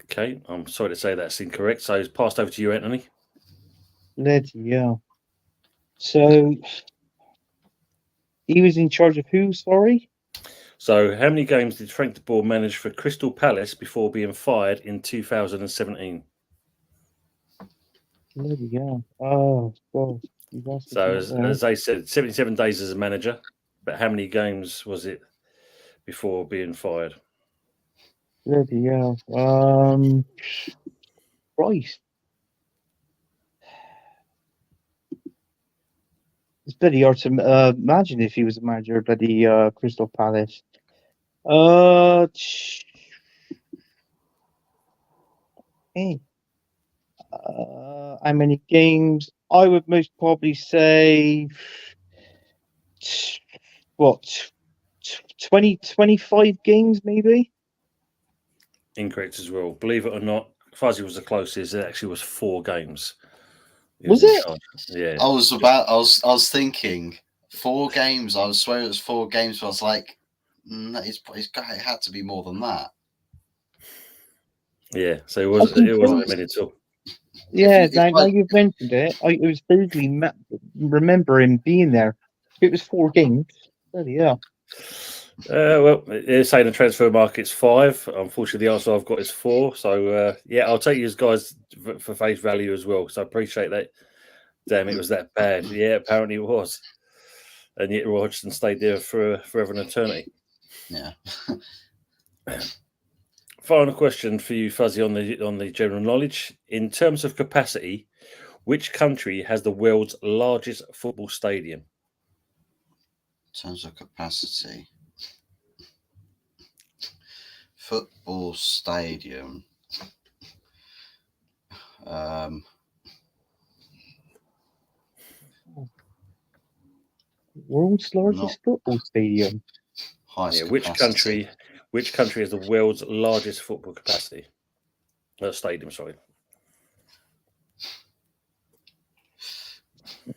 Okay, I'm sorry to say that's incorrect. So, it's passed over to you, Anthony. Yeah. So he was in charge of who? Sorry. So, how many games did Frank de Boer manage for Crystal Palace before being fired in 2017? Yeah. Oh God. So, as I said, 77 days as a manager, but how many games was it before being fired? Yeah. Christ. It's bloody hard to imagine if he was a manager of bloody Crystal Palace. Hey, how many games? I would most probably say what 25 games, maybe. Incorrect as well. Believe it or not, Fuzzy was the closest. It actually was 4 games. He Was in it? charge. Yeah. I was thinking 4 games. I was swear it was 4 games, but I was like, it had to be more than that. Yeah. So it think wasn't so. many at all. Yeah, If now you've mentioned it, it was vaguely remember him being there. It was 4 games. Bloody hell. Well, they're saying the transfer market's 5. Unfortunately, the answer I've got is 4. So yeah, I'll take you guys for face value as well. So I appreciate that. Damn, it was that bad. Yeah, apparently it was. And yet Roy Hodgson stayed there for forever and eternity. Yeah. Final question for you, Fuzzy, on the general knowledge. In terms of capacity, which country has the world's largest football stadium? In terms of capacity, football stadium. World's largest football stadium. Highest Yeah, capacity. which country has the world's largest football capacity? Stadium, sorry.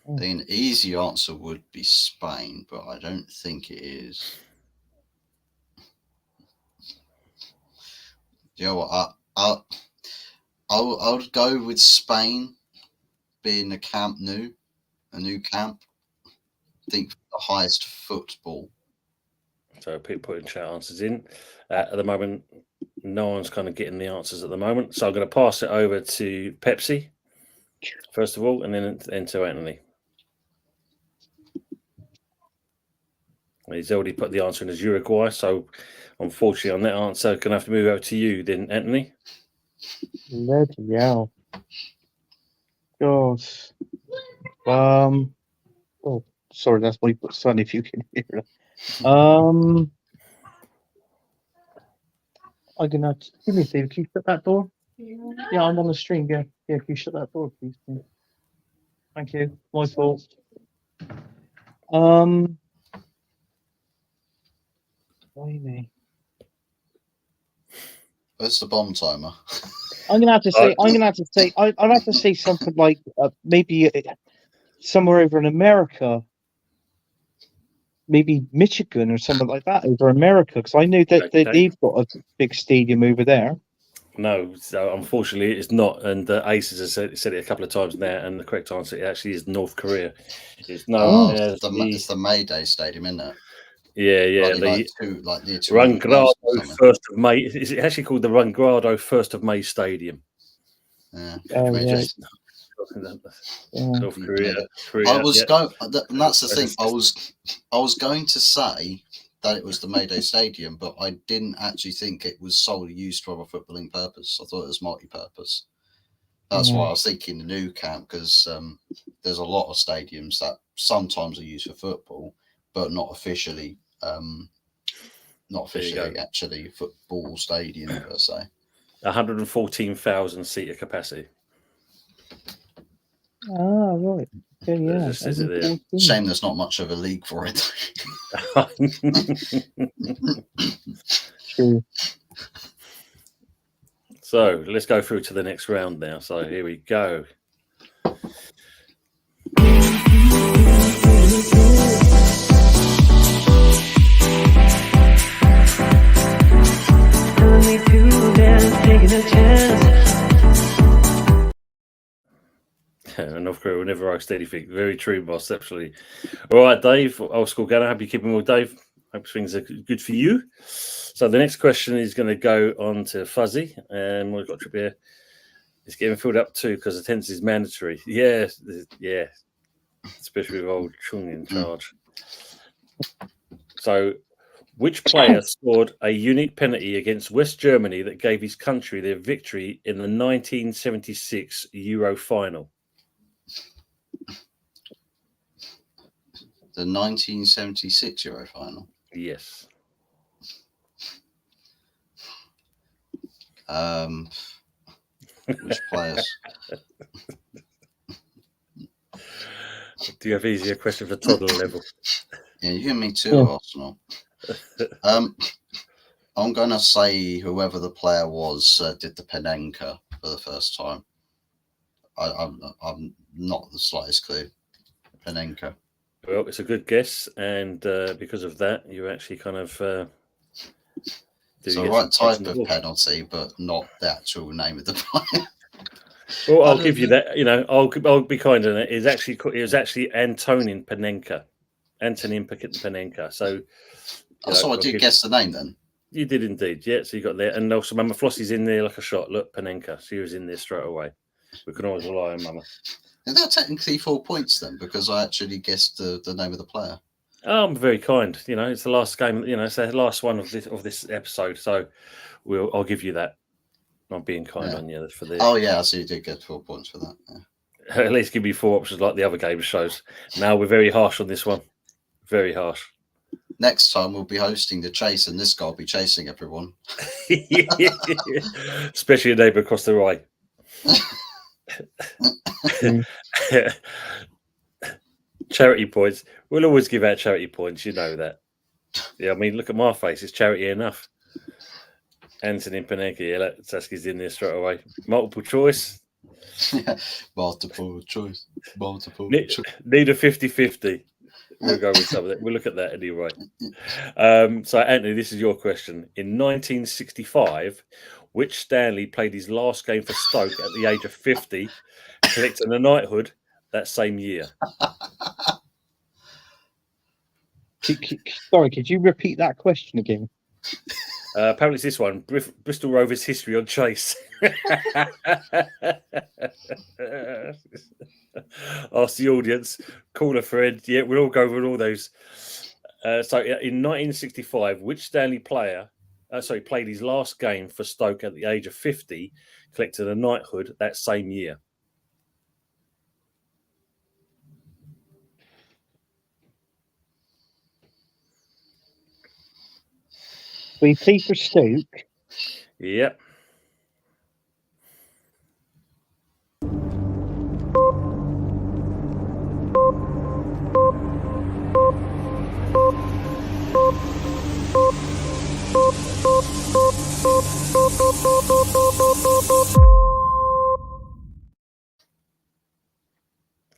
The easy answer would be Spain, but I don't think it is. You know what? I would go with Spain being a new camp. I think the highest football. So people putting chat answers in. At the moment, no one's kind of getting the answers at the moment. So I'm going to pass it over to Pepsi, first of all, and then to Anthony. He's already put the answer in as Uruguay, so unfortunately on that answer, going to have to move over to you then, Anthony. Bloody hell. God. Oh, sorry, that's my son, if you can hear that. I'm gonna give me a favor. Can you shut that door? Yeah, I'm on the stream. Yeah, can you shut that door, please? Thank you. My fault. Why me? Where's the bomb timer? I'm gonna have to say. I'll have to say something like maybe somewhere over in America. Maybe Michigan or something like that over America, because I know that Okay. they've got a big stadium over there. No, so unfortunately it's not. And Aces has said it a couple of times now, and the correct answer actually is North Korea. It's no. It's the Mayday Stadium, isn't it? Yeah. Near 200 Rangrado or something. 1st of May. Is it actually called the Rangrado 1st of May Stadium? Yeah. South Korea. I was going, and that's the That's thing. I was going to say that it was the Mayday Stadium, but I didn't actually think it was solely used for a footballing purpose. I thought it was multi-purpose. That's why I was thinking the new camp, because there's a lot of stadiums that sometimes are used for football, but not officially. Actually football stadium per se. 114,000 seater capacity. Ah, right. Okay, yeah. Just says it there. Shame there's not much of a league for it. True. So let's go through to the next round now. So here we go. North Korea will never host anything. Very true, boss. Absolutely. All right, Dave. Old school gunner. Hope you're keeping well, Dave. Hope things are good for you. So the next question is going to go on to Fuzzy, and we've got Trip here. It's getting filled up too because attendance is mandatory. Yeah. Especially with old Chung in charge. So, which player scored a unique penalty against West Germany that gave his country their victory in the 1976 Euro final? The 1976 Euro final. Yes. Which players? Do you have easier question for toddler level? Yeah, you give me two, Yeah. Arsenal. I'm going to say whoever the player was did the Penenka for the first time. I'm not the slightest clue. Penenka. Well, it's a good guess, and because of that, you actually kind of So right type of penalty, but not the actual name of the player. Well, I'll give you that. You know, I'll be kind on it. It was actually Antonin Panenka. Antonin Panenka. So, so I did guess the name then. You did indeed, yeah. So you got there, and also Mama Flossie's in there like a shot. Look, Panenka. She was in there straight away. We can always rely on Mama. Is that technically 4 points then? Because I actually guessed the name of the player. Oh, I'm very kind. You know, it's the last game. You know, it's the last one of this episode. So, I'll give you that. I'm being kind on you for the. Oh yeah, so you did get 4 points for that. Yeah. At least give me 4 options like the other game shows. Now we're very harsh on this one. Very harsh. Next time we'll be hosting the chase, and this guy will be chasing everyone. Especially a neighbour across the way. Charity points. We'll always give out charity points. You know that. Yeah, I mean, look at my face. It's charity enough. Anthony Panenka. Yeah, Saski's in there straight away. Multiple choice. Multiple choice. Need a 50-50. We'll go with some of that. We'll look at that anyway. So, Anthony, this is your question. In 1965, which Stanley played his last game for Stoke at the age of 50, collecting a knighthood that same year? Sorry, could you repeat that question again? Apparently, it's this one: Bristol Rovers history on Chase. Ask the audience, call a friend. Yeah, we'll all go over all those. So, in 1965, which Stanley player, played his last game for Stoke at the age of 50, collected a knighthood that same year? We played for Stoke. Yep.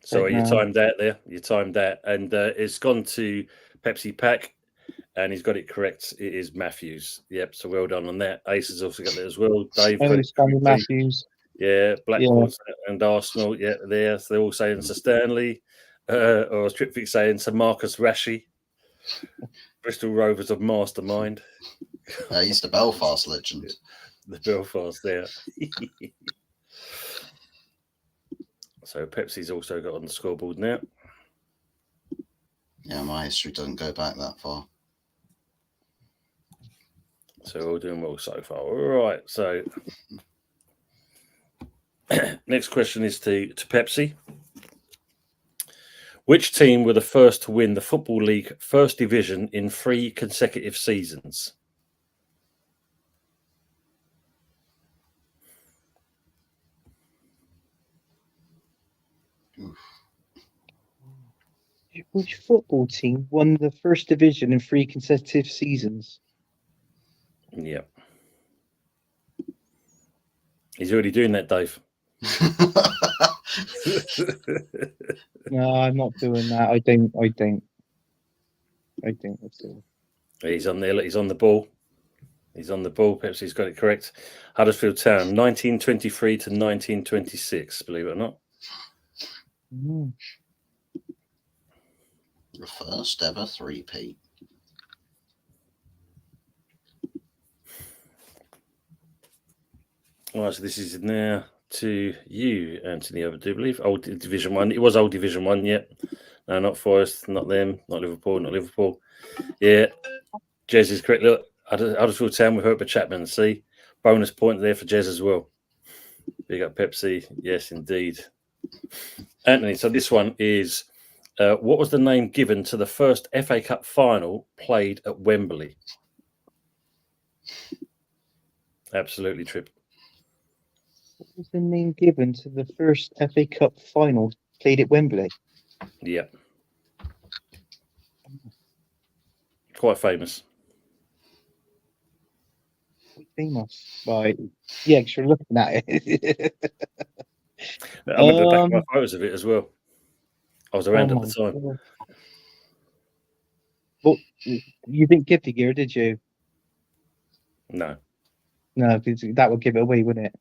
So you timed out there. You timed out, and it's gone to Pepsi Pack, and he's got it correct. It is Matthews. Yep. So well done on that. Ace has also got that as well. Dave got it Matthews. Yeah, Blackpool and Arsenal. Yeah, there. So they're all saying Sir Stanley, or Tripvik saying Sir Marcus Rashi. Bristol Rovers of Mastermind. He's the Belfast legend. The Belfast there. So Pepsi's also got on the scoreboard now. Yeah, my history doesn't go back that far. So we're all doing well so far. All right. So next question is to Pepsi. Which team were the first to win the Football League First Division in 3 consecutive seasons? Which football team won the First Division in 3 consecutive seasons? Yeah. He's already doing that, Dave. No, I'm not doing that. I don't. He's on there. He's on the ball. He's on the ball. Pepsi's got it correct. Huddersfield Town, 1923 to 1926, believe it or not. The first ever 3-peat. All right, so this is now to you, Anthony, I do believe. Old Division 1. It was Old Division 1, yeah. No, not Forest, not them, not Liverpool. Yeah, Jez is correct. Look, Huddersfield Town with Herbert Chapman. See, bonus point there for Jez as well. Big up Pepsi. Yes, indeed. Anthony, so this one is, what was the name given to the first FA Cup final played at Wembley? Absolutely, Trip. was the name given to the first FA Cup final played at Wembley? Yep. Quite famous. Famous. Right. Yeah, because you're looking at it. I'm at the back of my photos of it as well. I was around Oh at the time. God. Well, you didn't give the year, did you? No. No, because that would give it away, wouldn't it?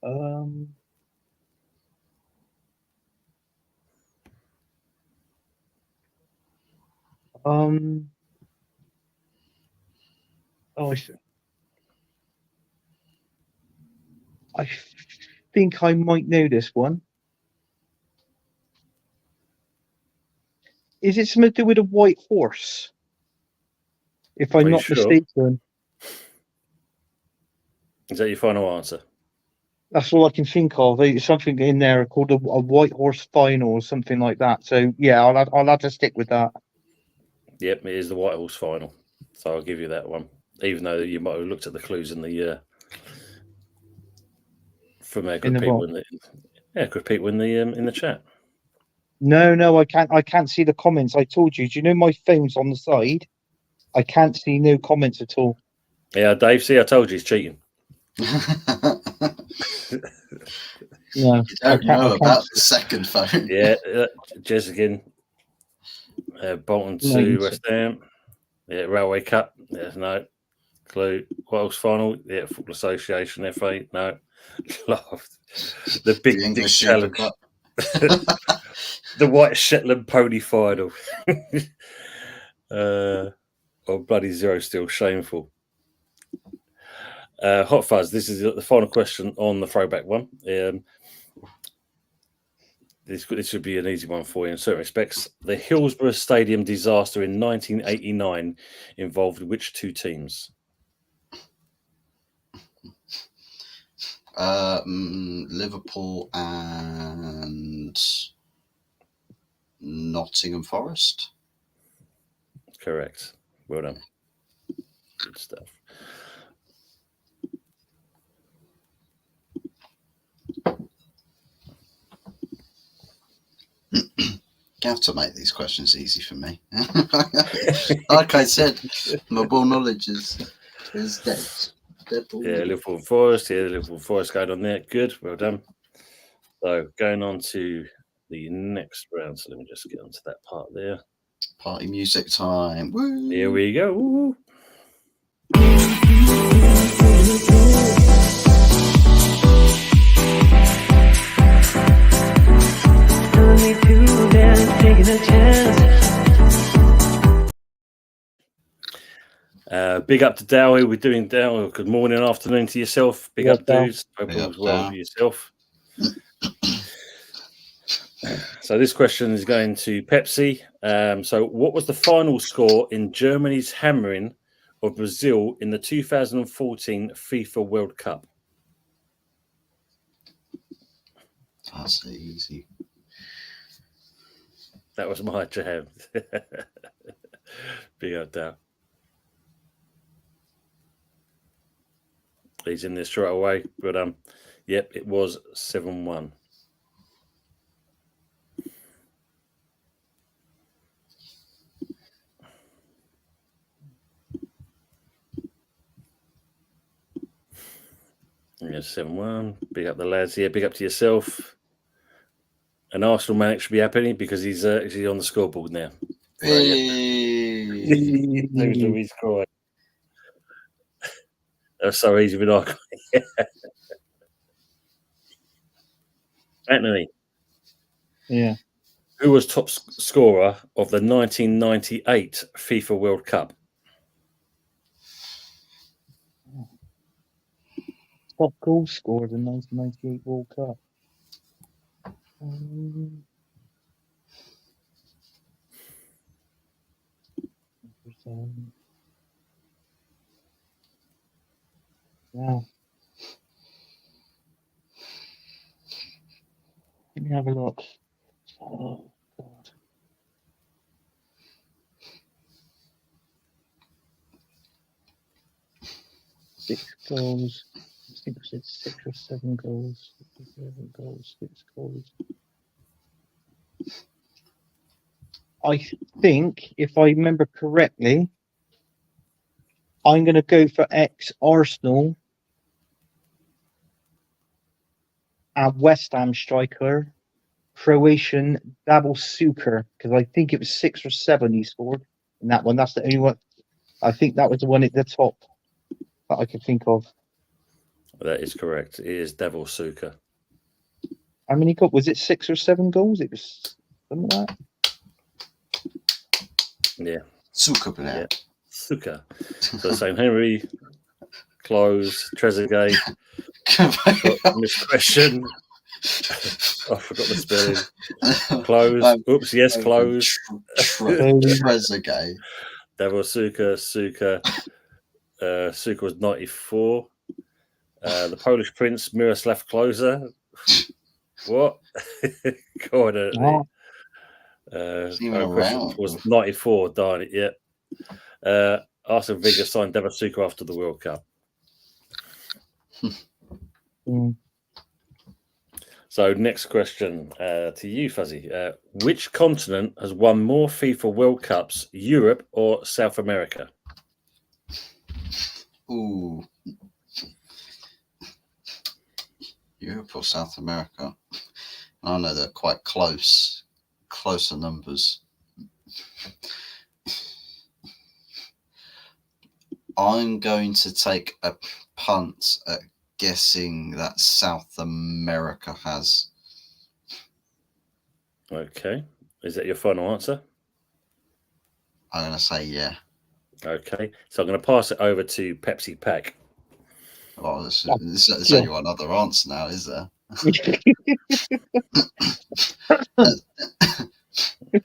Um. Um. Oh, I think I might know this one. Is it something to do with a white horse? If Are I'm you not sure? mistaken, Is that your final answer? that's all I can think of. There's something in there called a white horse final or something like that. So yeah, I'll have to stick with that. Yep, it is the White Horse final. So I'll give you that one. Even though you might have looked at the clues in the from our In good the people box. good people in the chat. No, I can't. I can't see the comments. I told you. Do you know my phone's on the side? I can't see no comments at all. Yeah, Dave, see, I told you he's cheating. No, You don't know about the second phone. Yeah, Jez again. Bolton to West Ham. Yeah, Railway Cup. There's no clue. What else final? Yeah, Football Association, FA. No. The Big The Dick English Super Challenge. Cup. The White Shetland Pony final. Oh, bloody zero still. Shameful. Hot Fuzz, this is the final question on the throwback one. This should be an easy one for you in certain respects. The Hillsborough Stadium disaster in 1989 involved which two teams? Liverpool and Nottingham Forest. Correct. Well done. Good stuff. You have to make these questions easy for me. Like I said, my ball knowledge is dead. Yeah, Liverpool and Forest. Yeah, Liverpool and Forest going on there. Good. Well done. So going on to the next round. So let me just get onto that part there. Party music time. Woo! Here we go. Woo. Big up to Dow. We're doing Dow. Good morning, afternoon to yourself. Big up, dudes. Hope all's well with yourself. So this question is going to Pepsi. So what was the final score in Germany's hammering of Brazil in the 2014 FIFA World Cup? That's easy. That was my jam. Big up, Dow. He's in there straight away. But yep, it was 7-1. Yeah, 7-1. Big up the lads here. Big up to yourself. An Arsenal man should be happy because he's actually on the scoreboard now. He's crying. That's so easy with our Anthony. Yeah. Who was top scorer of the 1998 FIFA World Cup? Top goal scored in 1998 World Cup. Yeah. Let me have a look. Oh, God. Six goals, think I said 6 or 7 goals. 7 goals, 6 goals. I think, if I remember correctly, I'm going to go for ex-Arsenal and West Ham striker, Croatian Double Suker, because I think it was 6 or 7 he scored in that one. That's the only one. I think that was the one at the top that I could think of. That is correct. It is Devil Suka. How many got? Was it 6 or 7 goals? It was something like that. Yeah. Suka player. Yeah. Suka. So St. Henry, Close, Trezeguet. Miss question. I forgot the spelling. Close. Oops, yes, close. Trezeguet. Devil Suka. Suka was 94. The Polish Prince, Miroslav Klose. What? Go on, Oh. Around. Was 94, darn it, yeah. Arsene Wenger signed Devil Suka after the World Cup. So, next question to you, Fuzzy. Which continent has won more FIFA World Cups, Europe or South America? Ooh. Europe or South America? I know they're quite closer numbers. I'm going to take a punt at guessing that South America has. Okay. Is that your final answer? I'm going to say yeah. Okay. So I'm going to pass it over to Pepsi Pack. Oh, there's only one other answer now, is there?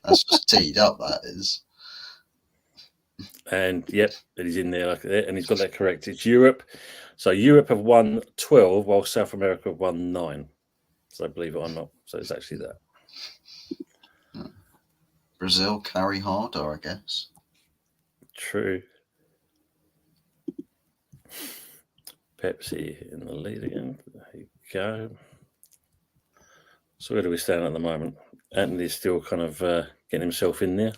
That's just teed up, that is. And yep, he's in there, and he's got that correct. It's Europe. So Europe have won 12, while South America have won 9. So believe it or not, so it's actually that. Brazil carry harder, I guess. True. Pepsi in the lead again. There you go. So where do we stand at the moment? Anthony's still kind of getting himself in there.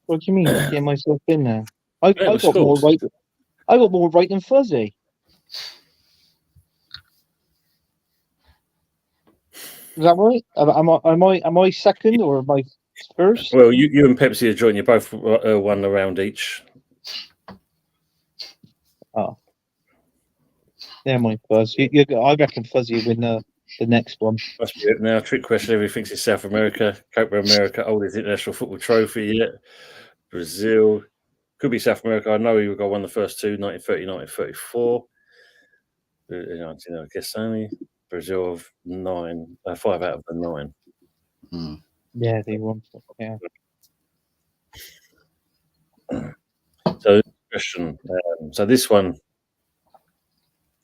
What do you mean? Get myself in there. I got scores. more right. I got more right than Fuzzy. Is that right? Am I second or am I first? Well, you and Pepsi are joined. You both won a round each. Oh, never mind, Fuzz. I reckon Fuzzy will win the next one. Must be it now. Trick question. Everybody thinks it's South America. Copa America, oldest international football trophy yet. Brazil. Could be South America. I know you got one of the first two, 1930, 1934. I guess only Brazil of 9, 5 out of the 9. Mm. Yeah, they won. Yeah. So, question. So this one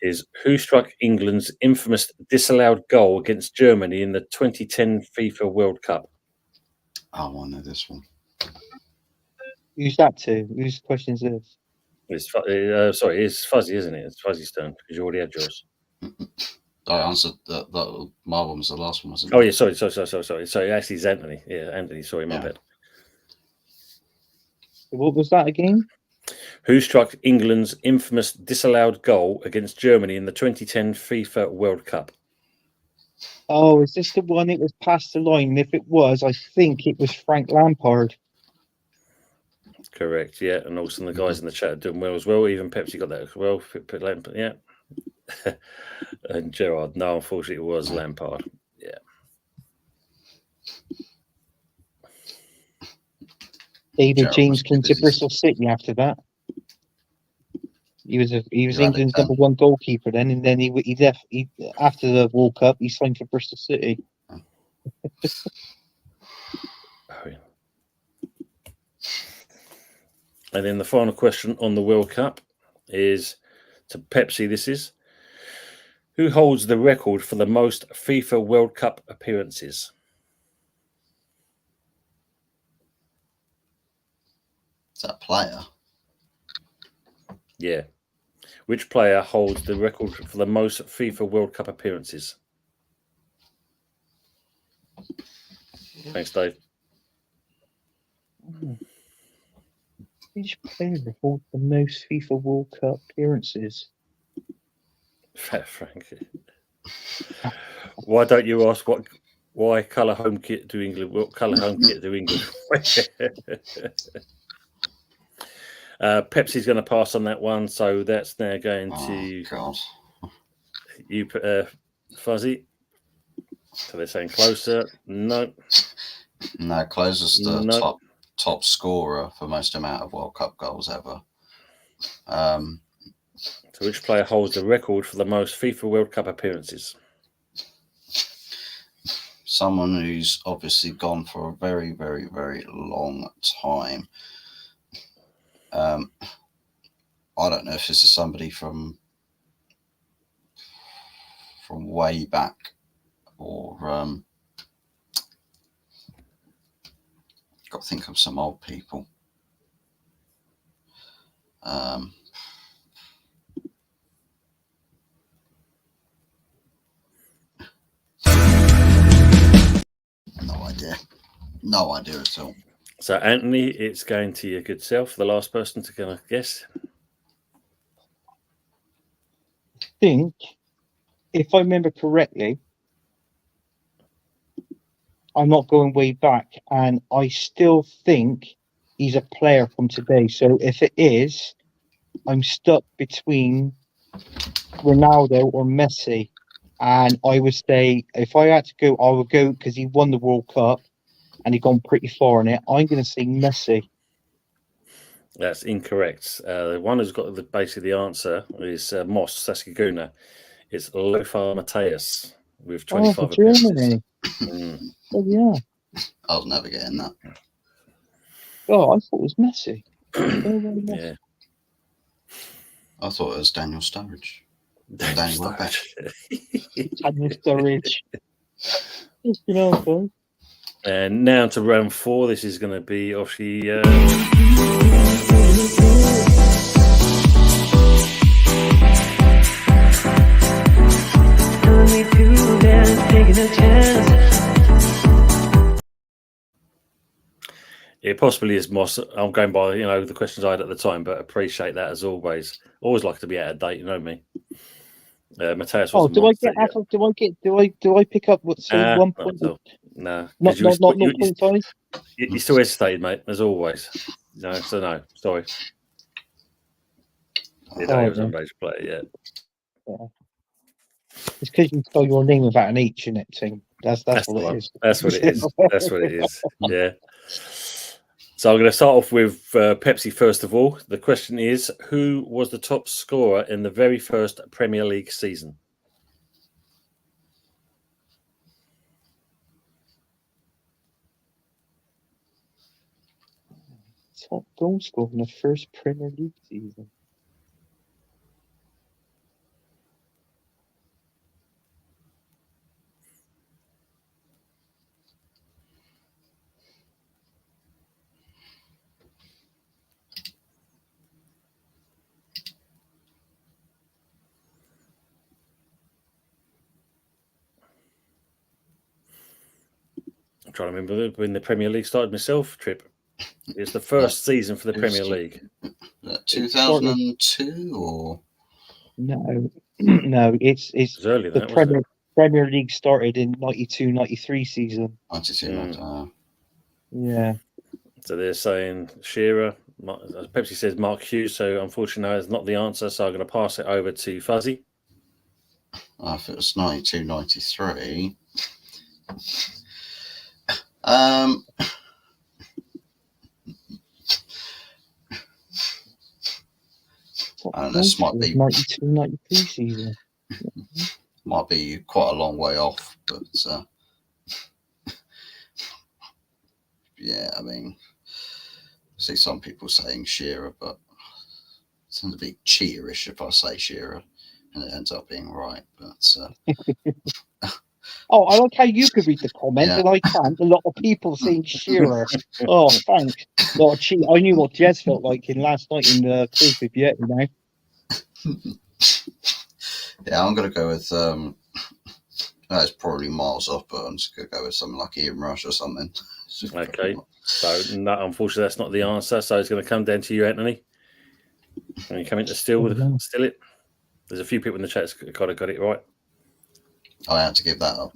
is: who struck England's infamous disallowed goal against Germany in the 2010 FIFA World Cup? Oh, I know this one. Who's that to? Whose question is this? It's Fuzzy, isn't it? It's Fuzzy's turn because you already had yours. I answered that. My one was the last one, wasn't it? Oh yeah, sorry. Sorry, actually, it's Anthony. Yeah, Anthony. Sorry, my bad. What was that again? Who struck England's infamous disallowed goal against Germany in the 2010 FIFA World Cup? Oh, is this the one? It was past the line. If it was, I think it was Frank Lampard. Correct. Yeah, and also the guys in the chat are doing well as well. Even Pepsi got that as well. Lampard, yeah. And Gerard, no, unfortunately, it was Lampard. Yeah. David James came to Bristol City after that. He was England's number one goalkeeper then, and then he left. After the World Cup, he signed for Bristol City. And then the final question on the World Cup is to Pepsi. This is: who holds the record for the most FIFA World Cup appearances? Is that a player? Yeah. Which player holds the record for the most FIFA World Cup appearances? Thanks, Dave. Which player holds the most FIFA World Cup appearances? Fair, Frankie. Why don't you ask why colour home kit do England? What colour home kit do England wear? Pepsi's going to pass on that one, so that's now going to God. you, Fuzzy. So they're saying closer. No. No, closest the No. top scorer for most amount of World Cup goals ever. So which player holds the record for the most FIFA World Cup appearances? Someone who's obviously gone for a very, very, very long time. I don't know if this is somebody from way back or got to think of some old people. No idea at all. So Anthony, it's going to your good self, the last person to kind of guess. I think, if I remember correctly, I'm not going way back, and I still think he's a player from today. So if it is, I'm stuck between Ronaldo or Messi. And I would say, if I had to go, I would go because he won the World Cup and he'd gone pretty far in it. I'm going to say Messi. That's incorrect. The one who's got basically the answer is Moss Saskiguna. It's Lothar Matthäus with 25 for appearances. Germany. Oh, yeah. I was never getting that. Oh, I thought it was Messi. Yeah. I thought it was Daniel Sturridge. Danny Welbeck. Daniel Sturridge. You know, boy. And now to round 4. This is going to be obviously. It possibly is Moss. I'm going by the questions I had at the time, but appreciate that as always. Always like to be out of date, you know me. Matthäus was. Do I pick up what's 1 point? No, not 0.5. You still hesitated, mate, as always. No, so no, sorry. You don't have some major player yet. Yeah. It's because you spell your name without an H in it, Tim. That's what it is. That's what it is. That's what it is. Yeah. So I'm going to start off with Pepsi first of all. The question is, who was the top scorer in the very first Premier League season? Top goal scorer in the first Premier League season. I'm trying to remember when the Premier League started myself, Trip. It's the first season for the Premier League. 2002 or? No, no, it's earlier than the that, Premier League started in 92-93 season. 92, Yeah. So they're saying Shearer. Pepsi says Mark Hughes, so unfortunately that's not the answer, so I'm going to pass it over to Fuzzy. If it was 92-93, this might be 92-93 season. Might be quite a long way off, but yeah, I mean, I see some people saying Shearer, but it tends to be cheaterish if I say Shearer, and it ends up being right. But oh, I like how you could read the comments and I can't. A lot of people saying Shearer. Oh, thanks. I knew what Jez felt like in last night in the quiz with you, Yeah, I'm gonna go with it's probably miles off, but I'm just gonna go with something like Ian Rush or something. Okay. So, no, unfortunately, that's not the answer. So it's going to come down to you, Anthony. Can you come in to steal it? There's a few people in the chat that kind of got it right. I had to give that up.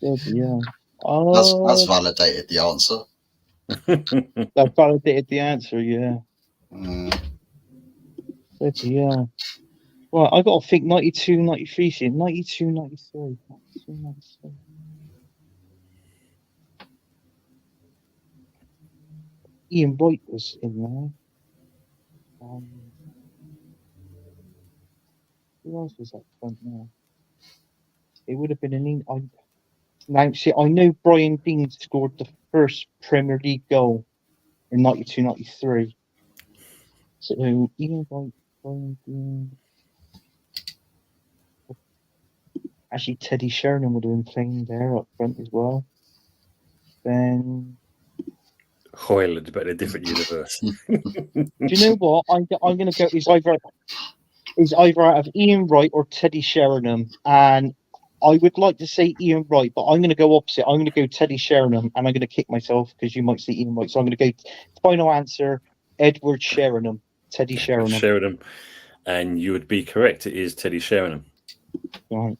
Yeah. That's validated the answer. That validated the answer, yeah. Yeah. Well, I got to think 92, 93 here. 92, 93. 92, 93. Ian Wright was in there. Who else was up front now? It would have been now, see, I know Brian Dean scored the first Premier League goal in 92, 93. So Ian Wright, Brian Dean. Actually, Teddy Sheringham would have been playing there up front as well. Then Hoyland, but in a different universe. do you know what? I'm going to go. Is either out of Ian Wright or Teddy Sheringham, and I would like to say Ian Wright, but I'm going to go opposite. I'm going to go Teddy Sheringham, and I'm going to kick myself because you might say Ian Wright. So I'm going to go final answer: Edward Sheringham, Teddy Sheringham. Sheringham, and you would be correct. It is Teddy Sheringham. Right.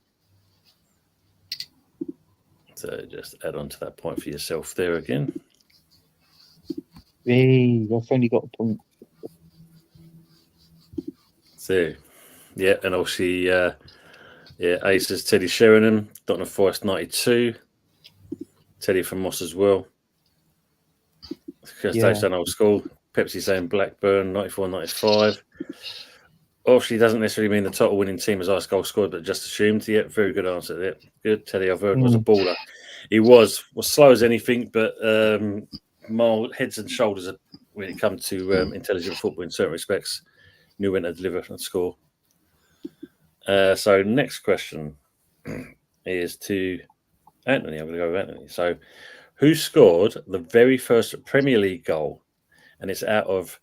So just add on to that point for yourself there again. Hey, I've only got a point. So, yeah, and obviously, Ace is Teddy Sheringham, Nottingham Forest 92, Teddy from Moss as well. Touchdown Old School, Pepsi saying Blackburn 94, 95. Obviously, doesn't necessarily mean the title winning team is ice goal scored, but just assumed. Yeah, very good answer there. Good. Teddy, I've heard, was a baller. He was slow as anything, but heads and shoulders when it comes to intelligent football in certain respects. Knew when to deliver and score. So next question is to Anthony. I'm going to go with Anthony. So who scored the very first Premier League goal? And it's out of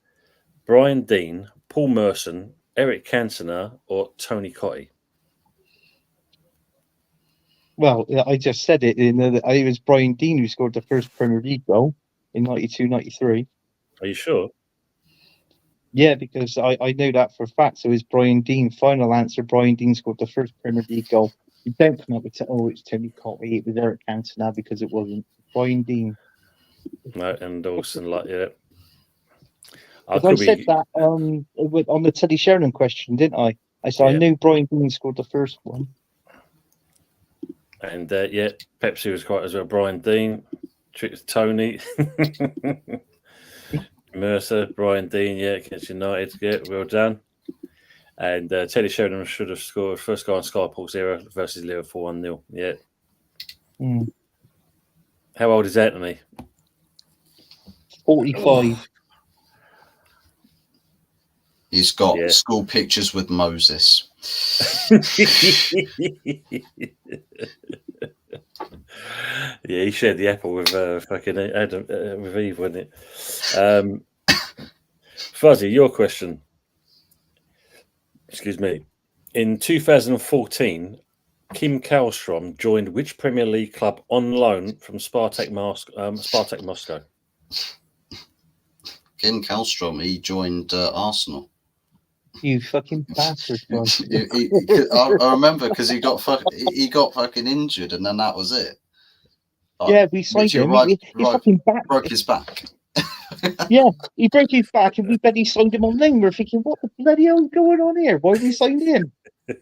Brian Dean, Paul Merson, Eric Cantona, or Tony Cottee? Well, I just said it. It was Brian Dean who scored the first Premier League goal in 92, 93. Are you sure? Yeah, because I know that for a fact. So it's Brian Dean. Final answer: Brian Dean scored the first Premier League goal. You don't come up with it's Tony Cottee. It was Eric Cantona because it wasn't Brian Dean. No, and Dawson like yeah. I said that on the Teddy Sheringham question, didn't I? I said I knew Brian Dean scored the first one. And Pepsi was quite as well. Brian Dean, Tony. Mercer, Brian Dean, against United, well done. And Teddy Sheringham should have scored first goal on Sky Sports era versus Liverpool 1-0. Yeah. How old is Anthony? 45. He's got school pictures with Moses. Yeah, he shared the apple with fucking Adam with Eve, wasn't it? Fuzzy, your question. Excuse me. In 2014, Kim Kallstrom joined which Premier League club on loan from Spartak Moscow? Kim Kallstrom, he joined Arsenal. You fucking bastard! I remember because he got fucking injured, and then that was it. Like, we signed him. He fucking broke his back. Yeah, he broke his back, and we bloody signed him on loan. We're thinking, what the bloody hell is going on here? Why we signed him?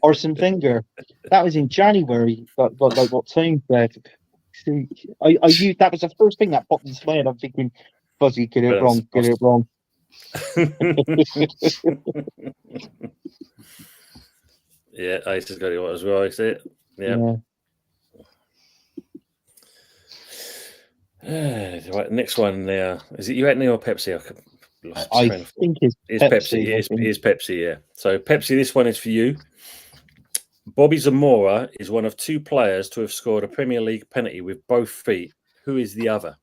Arsene Wenger. That was in January. But like what time? I knew that was the first thing that popped into my head. I'm thinking, Fuzzy, get it wrong. Yeah, Ace has got it right as well. I see it. Yeah. Right, next one there. Is it you, Anthony, or Pepsi? I think it's Pepsi. It is Pepsi, yeah. So, Pepsi, this one is for you. Bobby Zamora is one of two players to have scored a Premier League penalty with both feet. Who is the other?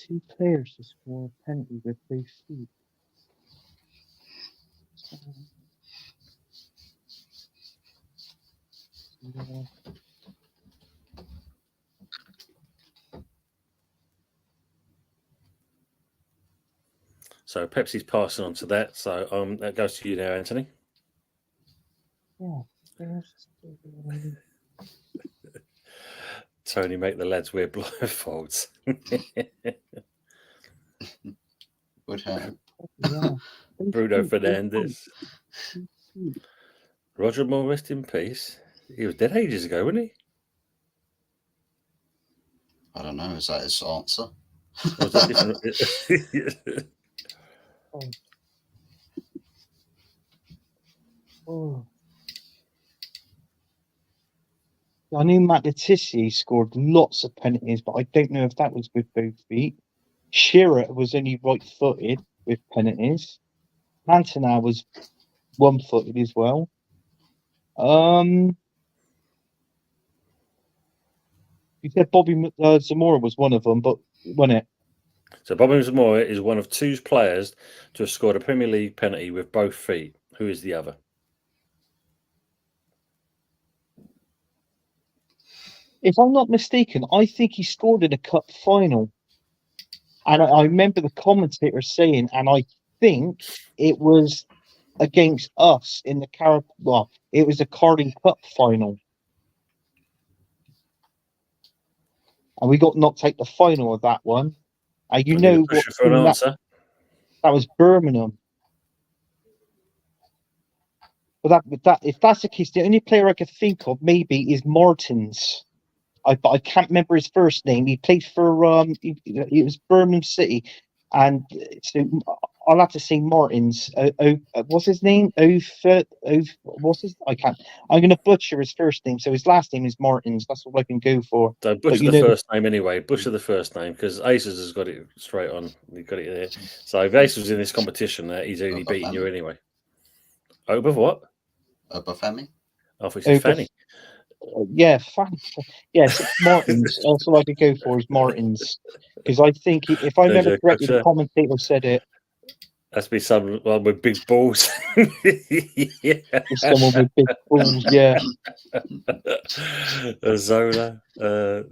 2 players to score a penalty with both feet. Yeah. So Pepsi's passing on to that. So that goes to you now, Anthony. Yeah. Tony, make the lads wear blindfolds. Would have. Yeah. Bruno Fernandes. Roger Moore, rest in peace. He was dead ages ago, wasn't he? I don't know. Is that his answer? Or was that different? Oh. I knew Matt Letizia scored lots of penalties, but I don't know if that was with both feet. Shearer was only right-footed with penalties. Cantona was one-footed as well. You said Bobby Zamora was one of them, but wasn't it? So Bobby Zamora is one of 2 players to have scored a Premier League penalty with both feet. Who is the other? If I'm not mistaken, I think he scored in a cup final. And I remember the commentator saying, and I think it was against us in the well, it was the Carling Cup final. And we got knocked out the final of that one. And you know what for an answer? That was Birmingham. But that if that's the case, the only player I could think of maybe is Martins. But I can't remember his first name. He played for it was Birmingham City, and so I'll have to say Martins. What's his name? What's his? I can't. I'm going to butcher his first name. So his last name is Martins. That's what I can go for. So butcher the first name anyway. Butcher the first name because Aces has got it straight on. He got it there. So if Aces was in this competition, he's only beating you anyway. Over what? Obafemi? I thought you said Fanny. Yeah, Fanny. Yes, Martins. That's what I could go for is Martins. Because I think if I remember correctly, the commentator said it. That's be someone with big balls. Yeah. Someone with big balls, yeah. Zola.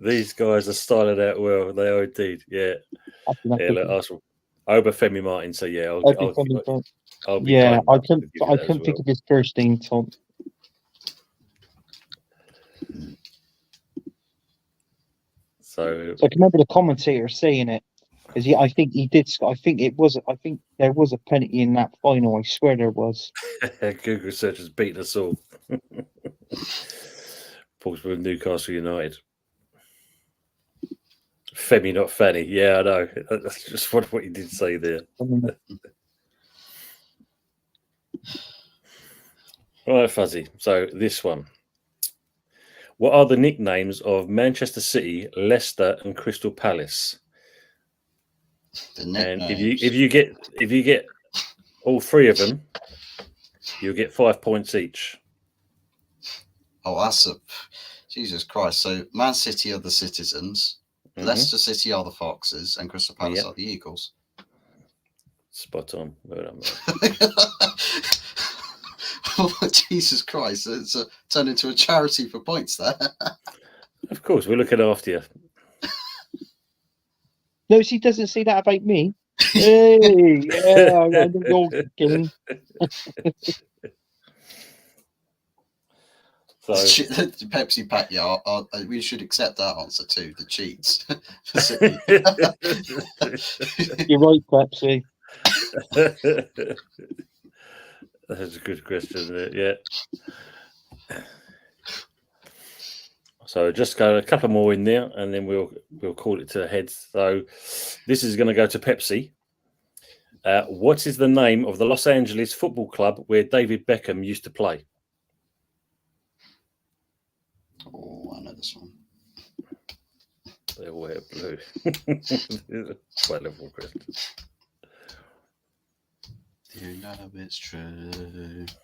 These guys are styling out well. They are indeed. Yeah. Yeah, look, Arsenal. Obafemi Martin. So yeah, I'll be yeah, I couldn't well. think of his first name, Tom. So I can remember the commentator saying it because I think he did. I think there was a penalty in that final. I swear there was. Google search has beaten us all. Portsmouth, Newcastle United. Femi, not Fanny. Yeah, I know. That's just what you did say there. Right, Fuzzy. So this one. What are the nicknames of Manchester City, Leicester, and Crystal Palace? And if you get all 3 of them, you'll get 5 points each. Oh, that's Jesus Christ! So Man City are the Citizens, Leicester City are the Foxes, and Crystal Palace are the Eagles. Spot on. Well done, Oh, Jesus Christ! It's turned into a charity for points there. Of course, we're looking after you. No, she doesn't say that about me. Hey, yeah, I know you're kidding. So Pepsi Pack, yeah, we should accept that answer too. The cheats. You're right, Pepsi. That's a good question, isn't it? Yeah. So just go a couple more in there, and then we'll call it to heads. So this is going to go to Pepsi. What is the name of the Los Angeles football club where David Beckham used to play? Oh, I know this one. They all wear blue. Quite a level question. You know it's true.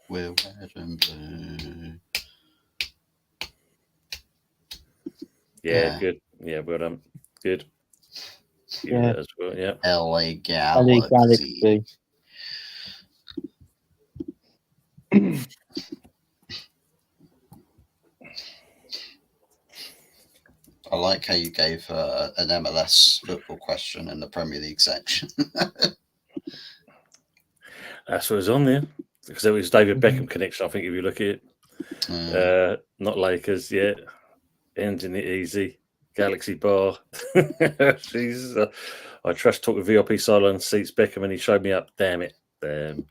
We're wearing blue. Yeah, good. Yeah, well done. Good. give you that as well. Yeah. LA LA Galaxy. Galaxy. I like how you gave an MLS football question in the Premier League section. That's what was on there. Because it was David Beckham connection, I think, if you look at it. Not Lakers, yeah. Ending it easy. Galaxy Bar. Jesus. I trust talk with VIP silent seats Beckham and he showed me up. Damn it. Damn.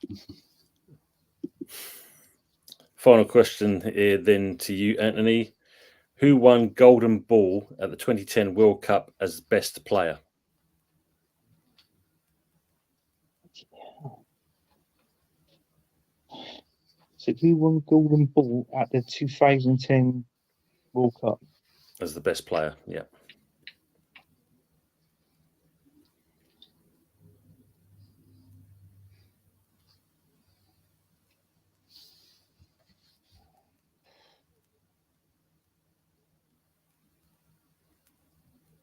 Final question here then to you, Anthony. Who won Golden Ball at the 2010 World Cup as best player? So who won Golden Ball at the 2010 World Cup? As the best player, yeah.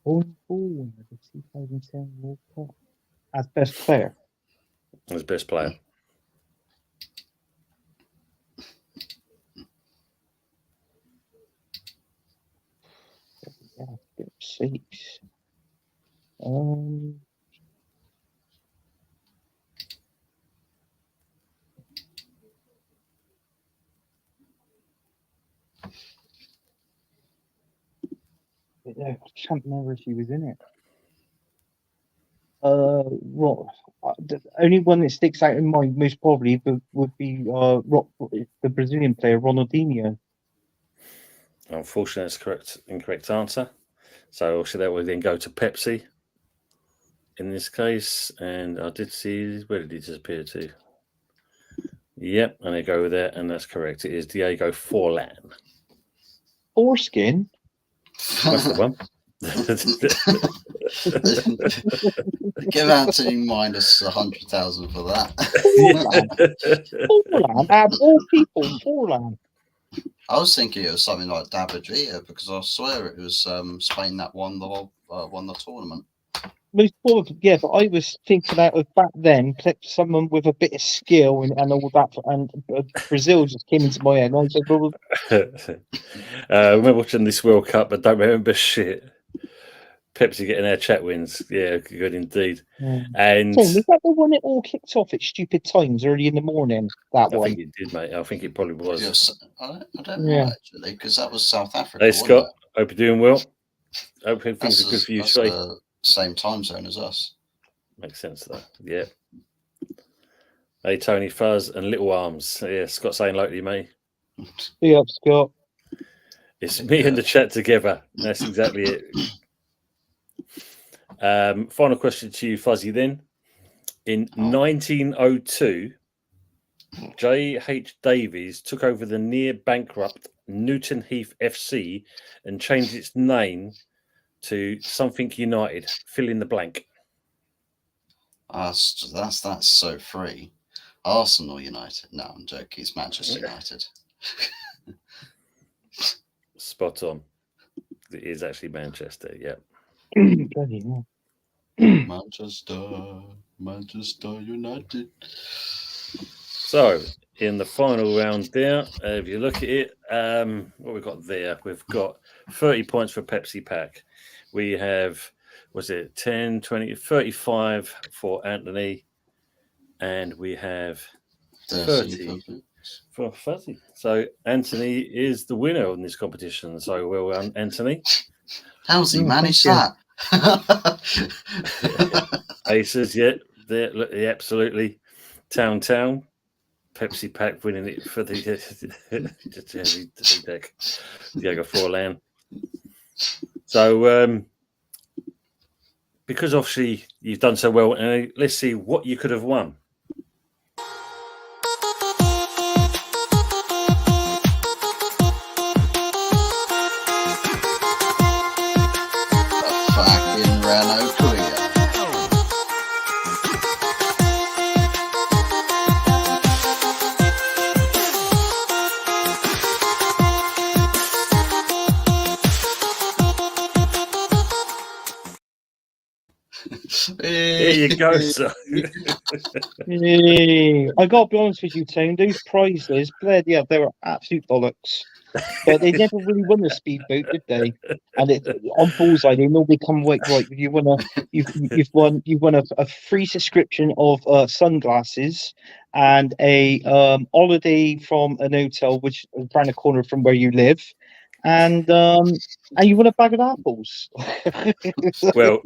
Golden Ball at the 2010 World Cup as best player. As best player. Yeah, get seats. I can't remember if he was in it. What? The only one that sticks out in mind most probably would be the Brazilian player Ronaldinho. Unfortunately, that's correct. Incorrect answer. So obviously that would then go to Pepsi in this case. And I did see, where did he disappear to? Yep, and they go with that, and that's correct. It is Diego Forlan. Foreskin? That's the one. Give Anthony minus 100,000 for that. Forlan, out of all people, Forlan. I was thinking it was something like David Villa because I swear it was Spain that won the tournament. Most probably, yeah, but I was thinking out of back then, someone with a bit of skill and all that, and Brazil just came into my head. And I said, well, I remember watching this World Cup, but don't remember shit. Pepsi getting their chat wins. Yeah, good indeed. yeah. And Tom, was that the one it all kicked off at stupid times early in the morning? That I one? think it did, mate. I think it probably was. Yes, I don't know actually because that was South Africa. Hey, Scott. Hope you're doing well. Hope things are good for you, Shay. Same time zone as us. Makes sense, though. Yeah. Hey, Tony Fuzz and Little Arms. Yeah, Scott saying hello to you, mate. Yeah, Scott. It's me and the chat together. That's exactly it. Final question to you, Fuzzy, then. In 1902, J.H. Davies took over the near bankrupt Newton Heath FC and changed its name to something United. Fill in the blank. That's so free. Arsenal United. No, I'm joking. It's Manchester United. Spot on. It is actually Manchester, yeah. Bloody hell. Manchester United. So, in the final round there, if you look at it, what we've got there, we've got 30 points for Pepsi Pack. We have, 10, 20, 35 for Anthony, and we have 30 for Fuzzy. So, Anthony is the winner in this competition. So, well done, Anthony. How's he managed that? Aces, yeah, absolutely. Town. Pepsi Pack winning it for the deck. Diego Forlan. So, because obviously you've done so well, let's see what you could have won. Fucking Renault Korea. you go, sir. Yeah. I gotta be honest with you, Tone. Those prizes, bloody hell, they were absolute bollocks. But they never really won the speedboat, did they? And on Bullseye, they normally come right. You've won a free subscription of sunglasses and a holiday from an hotel which is around the corner from where you live, and you won a bag of apples. Well,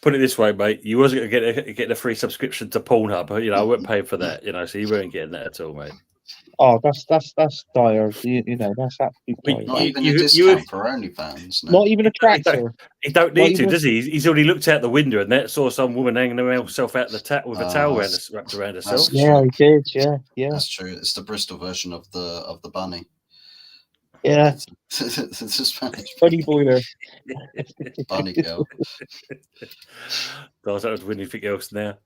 put it this way, mate. You wasn't going to get a free subscription to Pornhub. You know, I weren't paying for that. You know, so you weren't getting that at all, mate. Oh, that's dire. You know, that's absolute Well, dire. Not even a you discount for OnlyFans. No. Not even a tractor. He don't Not need to, even- does he? He's already looked out the window and that saw some woman hanging herself out the tap with a towel wrapped around herself. Yeah, I did. Yeah. That's true. It's the Bristol version of the bunny. Yeah. The Spanish Funny boiler. bunny girl. Guys, that was winning anything else now.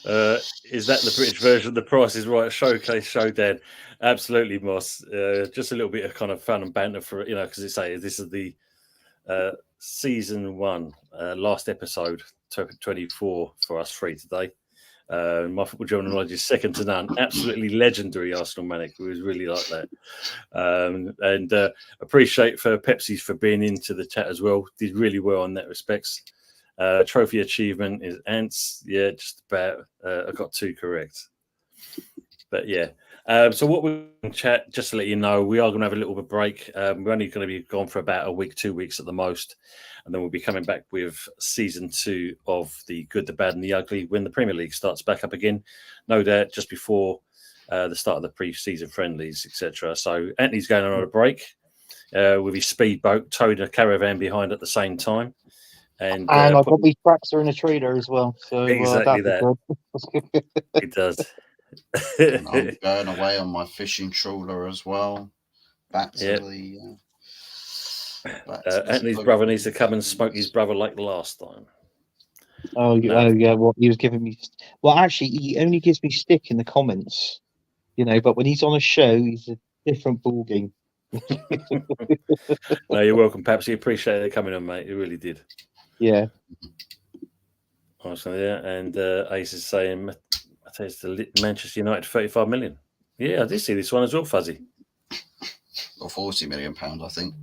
Is that the British version of The Price is Right showcase showdown? Absolutely, Moss. Just a little bit of kind of fun and banter for, you know, because this is the season 1, last episode, 24 for us free today. My football general knowledge is second to none. Absolutely legendary Arsenal Manic. It was really like that. And appreciate for Pepsi for being into the chat as well. Did really well on that respects. Trophy achievement is Ants. Yeah, just about. I got 2 correct. But yeah. So what we're going to chat, just to let you know, we are going to have a little bit of break. We're only going to be gone for about a week, 2 weeks at the most. And then we'll be coming back with season 2 of The Good, the Bad and the Ugly when the Premier League starts back up again. No doubt just before the start of the pre-season friendlies, etc. So Anthony's going on a break with his speedboat, towing a caravan behind at the same time. And I've got my tractor in a trailer as well. So exactly that. It does. And I'm going away on my fishing trawler as well. Back to the. Anthony's brother needs to come and smoke his brother like the last time. Oh yeah. Well, he was giving me. Well, actually, he only gives me stick in the comments, you know. But when he's on a show, he's a different ballgame. No, you're welcome, Pepsi. Appreciate it coming on, mate. You really did. Yeah. Awesome, yeah. And Ace is saying, I tell you, it's the Manchester United 35 million. Yeah, I did see this one as well, Fuzzy. Or £40 million, I think.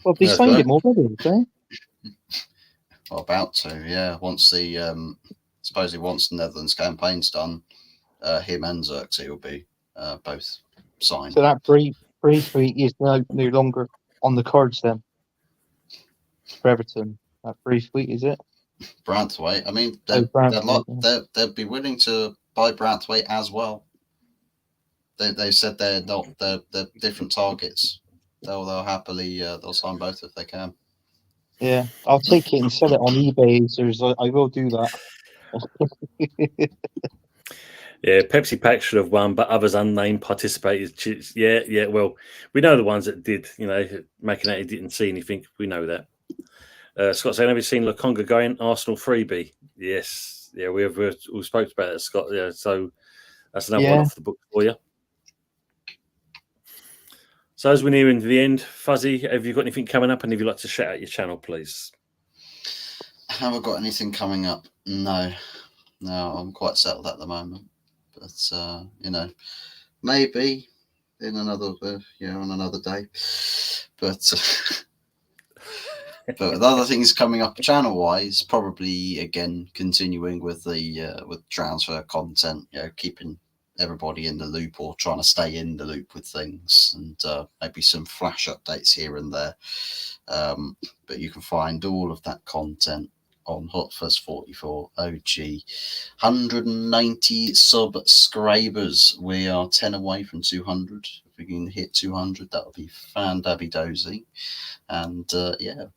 Well, they signed him already, haven't they? Well, about to, yeah. Once the supposedly once the Netherlands campaign's done, him and Xerxes will be both signed. So that Braithwaite is no longer on the cards then for Everton. That Braithwaite, is it? Branthwaite. I mean, they'd be willing to buy Branthwaite as well. They said they're different targets. They'll happily they'll sign both if they can. Yeah, I'll take it and sell it on eBay. So I will do that. Yeah, Pepsi Pack should have won, but others unnamed participated. Yeah. Well, we know the ones that did. You know, making out he didn't see anything. We know that. Scott saying, have you seen Lokonga going Arsenal freebie? Yes. Yeah, we spoke about it, Scott. Yeah, so that's another one off the book for you. So as we're nearing the end, Fuzzy, have you got anything coming up? And if you'd like to shout out your channel, please. Have I got anything coming up? No, I'm quite settled at the moment. But you know, maybe in another on another day. But but the other things coming up channel wise, probably again continuing with the with transfer content, keeping everybody in the loop or trying to stay in the loop with things, and maybe some flash updates here and there. But you can find all of that content on Hotfuzz44 OG. 190 subscribers. We are 10 away from 200. If we can hit 200, that would be fan-dabby-dozy. And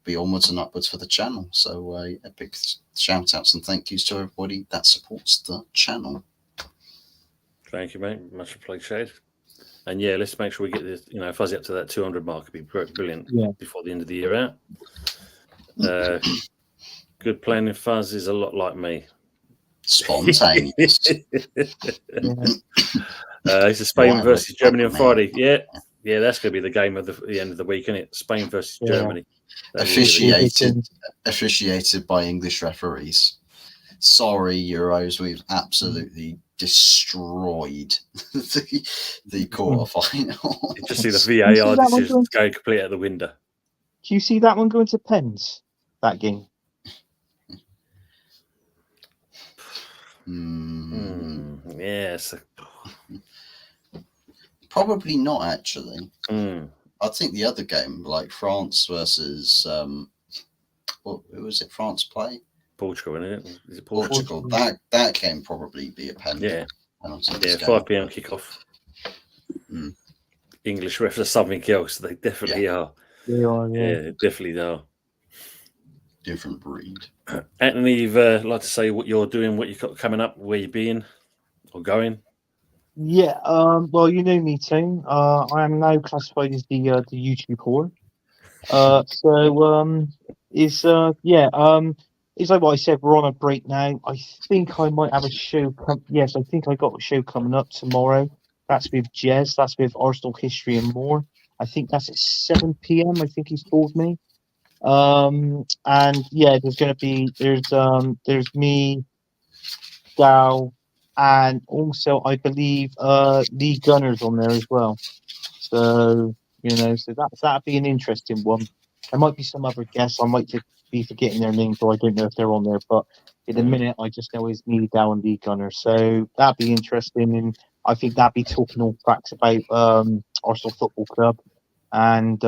be onwards and upwards for the channel. So a big shout outs and thank yous to everybody that supports the channel. Thank you, mate. Much appreciated. And yeah, let's make sure we get this, Fuzzy up to that 200 mark. It'd be brilliant before the end of the year out. Good planning, Fuzz is a lot like me. Spontaneous. It's Spain versus Germany on Friday. Yeah, that's going to be the game of the end of the week, isn't it? Spain versus Germany. Officiated by English referees. Sorry, Euros, we've absolutely destroyed the quarterfinal. You just see the see VAR that one decisions going- go complete out the window. Do you see that one going to pens? That game. Yes. Probably not, actually. Mm. I think the other game, like France versus who was it? France play Portugal, isn't it? Is it Portugal. That game probably be a penalty. Yeah. Penalty Yeah, this game. 5 p.m. kickoff. Mm. English refs are something else. They definitely are. They are, yeah. Yeah, definitely are. Different breed. Anthony, you'd like to say what you're doing, what you've got coming up, where you're being or going? Yeah, well, you know me, Tim. I am now classified as the YouTube whore. It's like what I said. We're on a break now. I think I might have a show. Yes, I think I got a show coming up tomorrow. That's with Jez. That's with Arsenal history and more. I think that's at 7 p.m. I think he's told me. And yeah, there's me, Dow, and also I believe Lee Gunner's on there as well. So that'd be an interesting one. There might be some other guests. I might be forgetting their names, or I don't know if they're on there. But in a minute, I just know it's me, Dow, and Lee Gunner. So that'd be interesting, and I think that'd be talking all facts about Arsenal Football Club and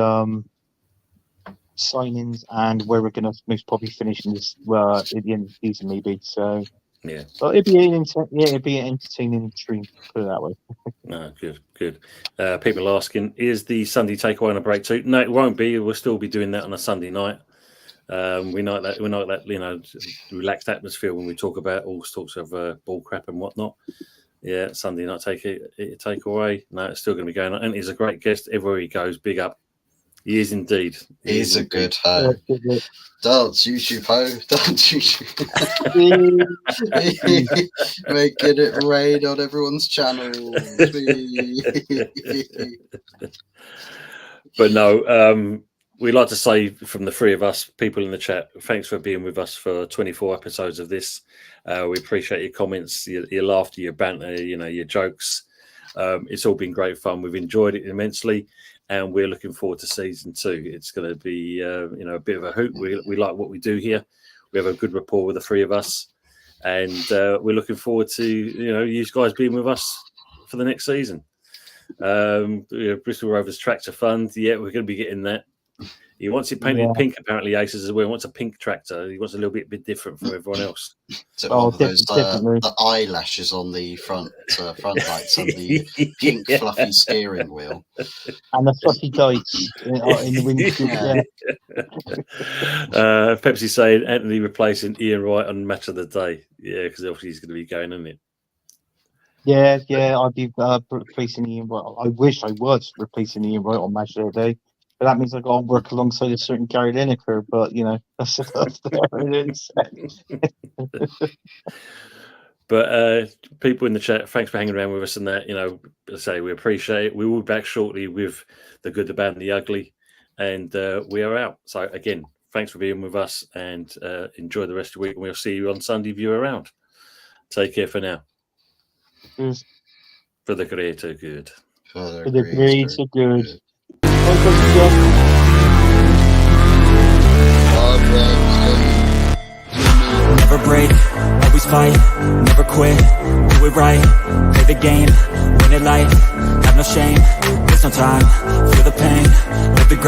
signings and where we're going to most probably finish in this at the end of the season, maybe. So Yeah. but it'd be an entertaining stream. Put it that way. No, good. People asking, is the Sunday takeaway on a break too? No, it won't be. We'll still be doing that on a Sunday night. We know that relaxed atmosphere when we talk about all sorts of ball crap and whatnot. Yeah, Sunday night takeaway. No, it's still going to be going on, and he's a great guest everywhere he goes. Big up. He is indeed. He's a good hoe. Dance YouTube hoe. Dance YouTube. Making it rain on everyone's channel. But no, we'd like to say from the three of us, people in the chat, thanks for being with us for 24 episodes of this. We appreciate your comments, your laughter, your banter, your jokes. It's all been great fun. We've enjoyed it immensely, and we're looking forward to season 2. It's going to be, a bit of a hoot. We like what we do here. We have a good rapport with the three of us, and we're looking forward to, you guys being with us for the next season. Bristol Rovers Tractor Fund. Yeah, we're going to be getting that. He wants it painted pink, apparently, Aces as well. He wants a pink tractor. He wants a little bit different from everyone else. So the eyelashes on the front lights and the pink fluffy steering wheel. And the fluffy dice in the windshield. Pepsi saying Anthony replacing Ian Wright on Match of the Day. Yeah, because obviously he's going to be going, isn't it? Yeah, I'd be replacing Ian Wright. I wish I was replacing Ian Wright on Match of the Day. But that means I got to work alongside a certain Gary Lineker. But that's there it is. But people in the chat, thanks for hanging around with us and that. As I say, we appreciate it. We will be back shortly with the good, the bad, and the ugly, and we are out. So again, thanks for being with us, and enjoy the rest of the week. And we'll see you on Sunday. View around. Take care for now. Cheers. For the greater good. For the greater good. Never break, always fight, never quit, do it right, play the game, win it life, have no shame, there's no time, feel the pain, let the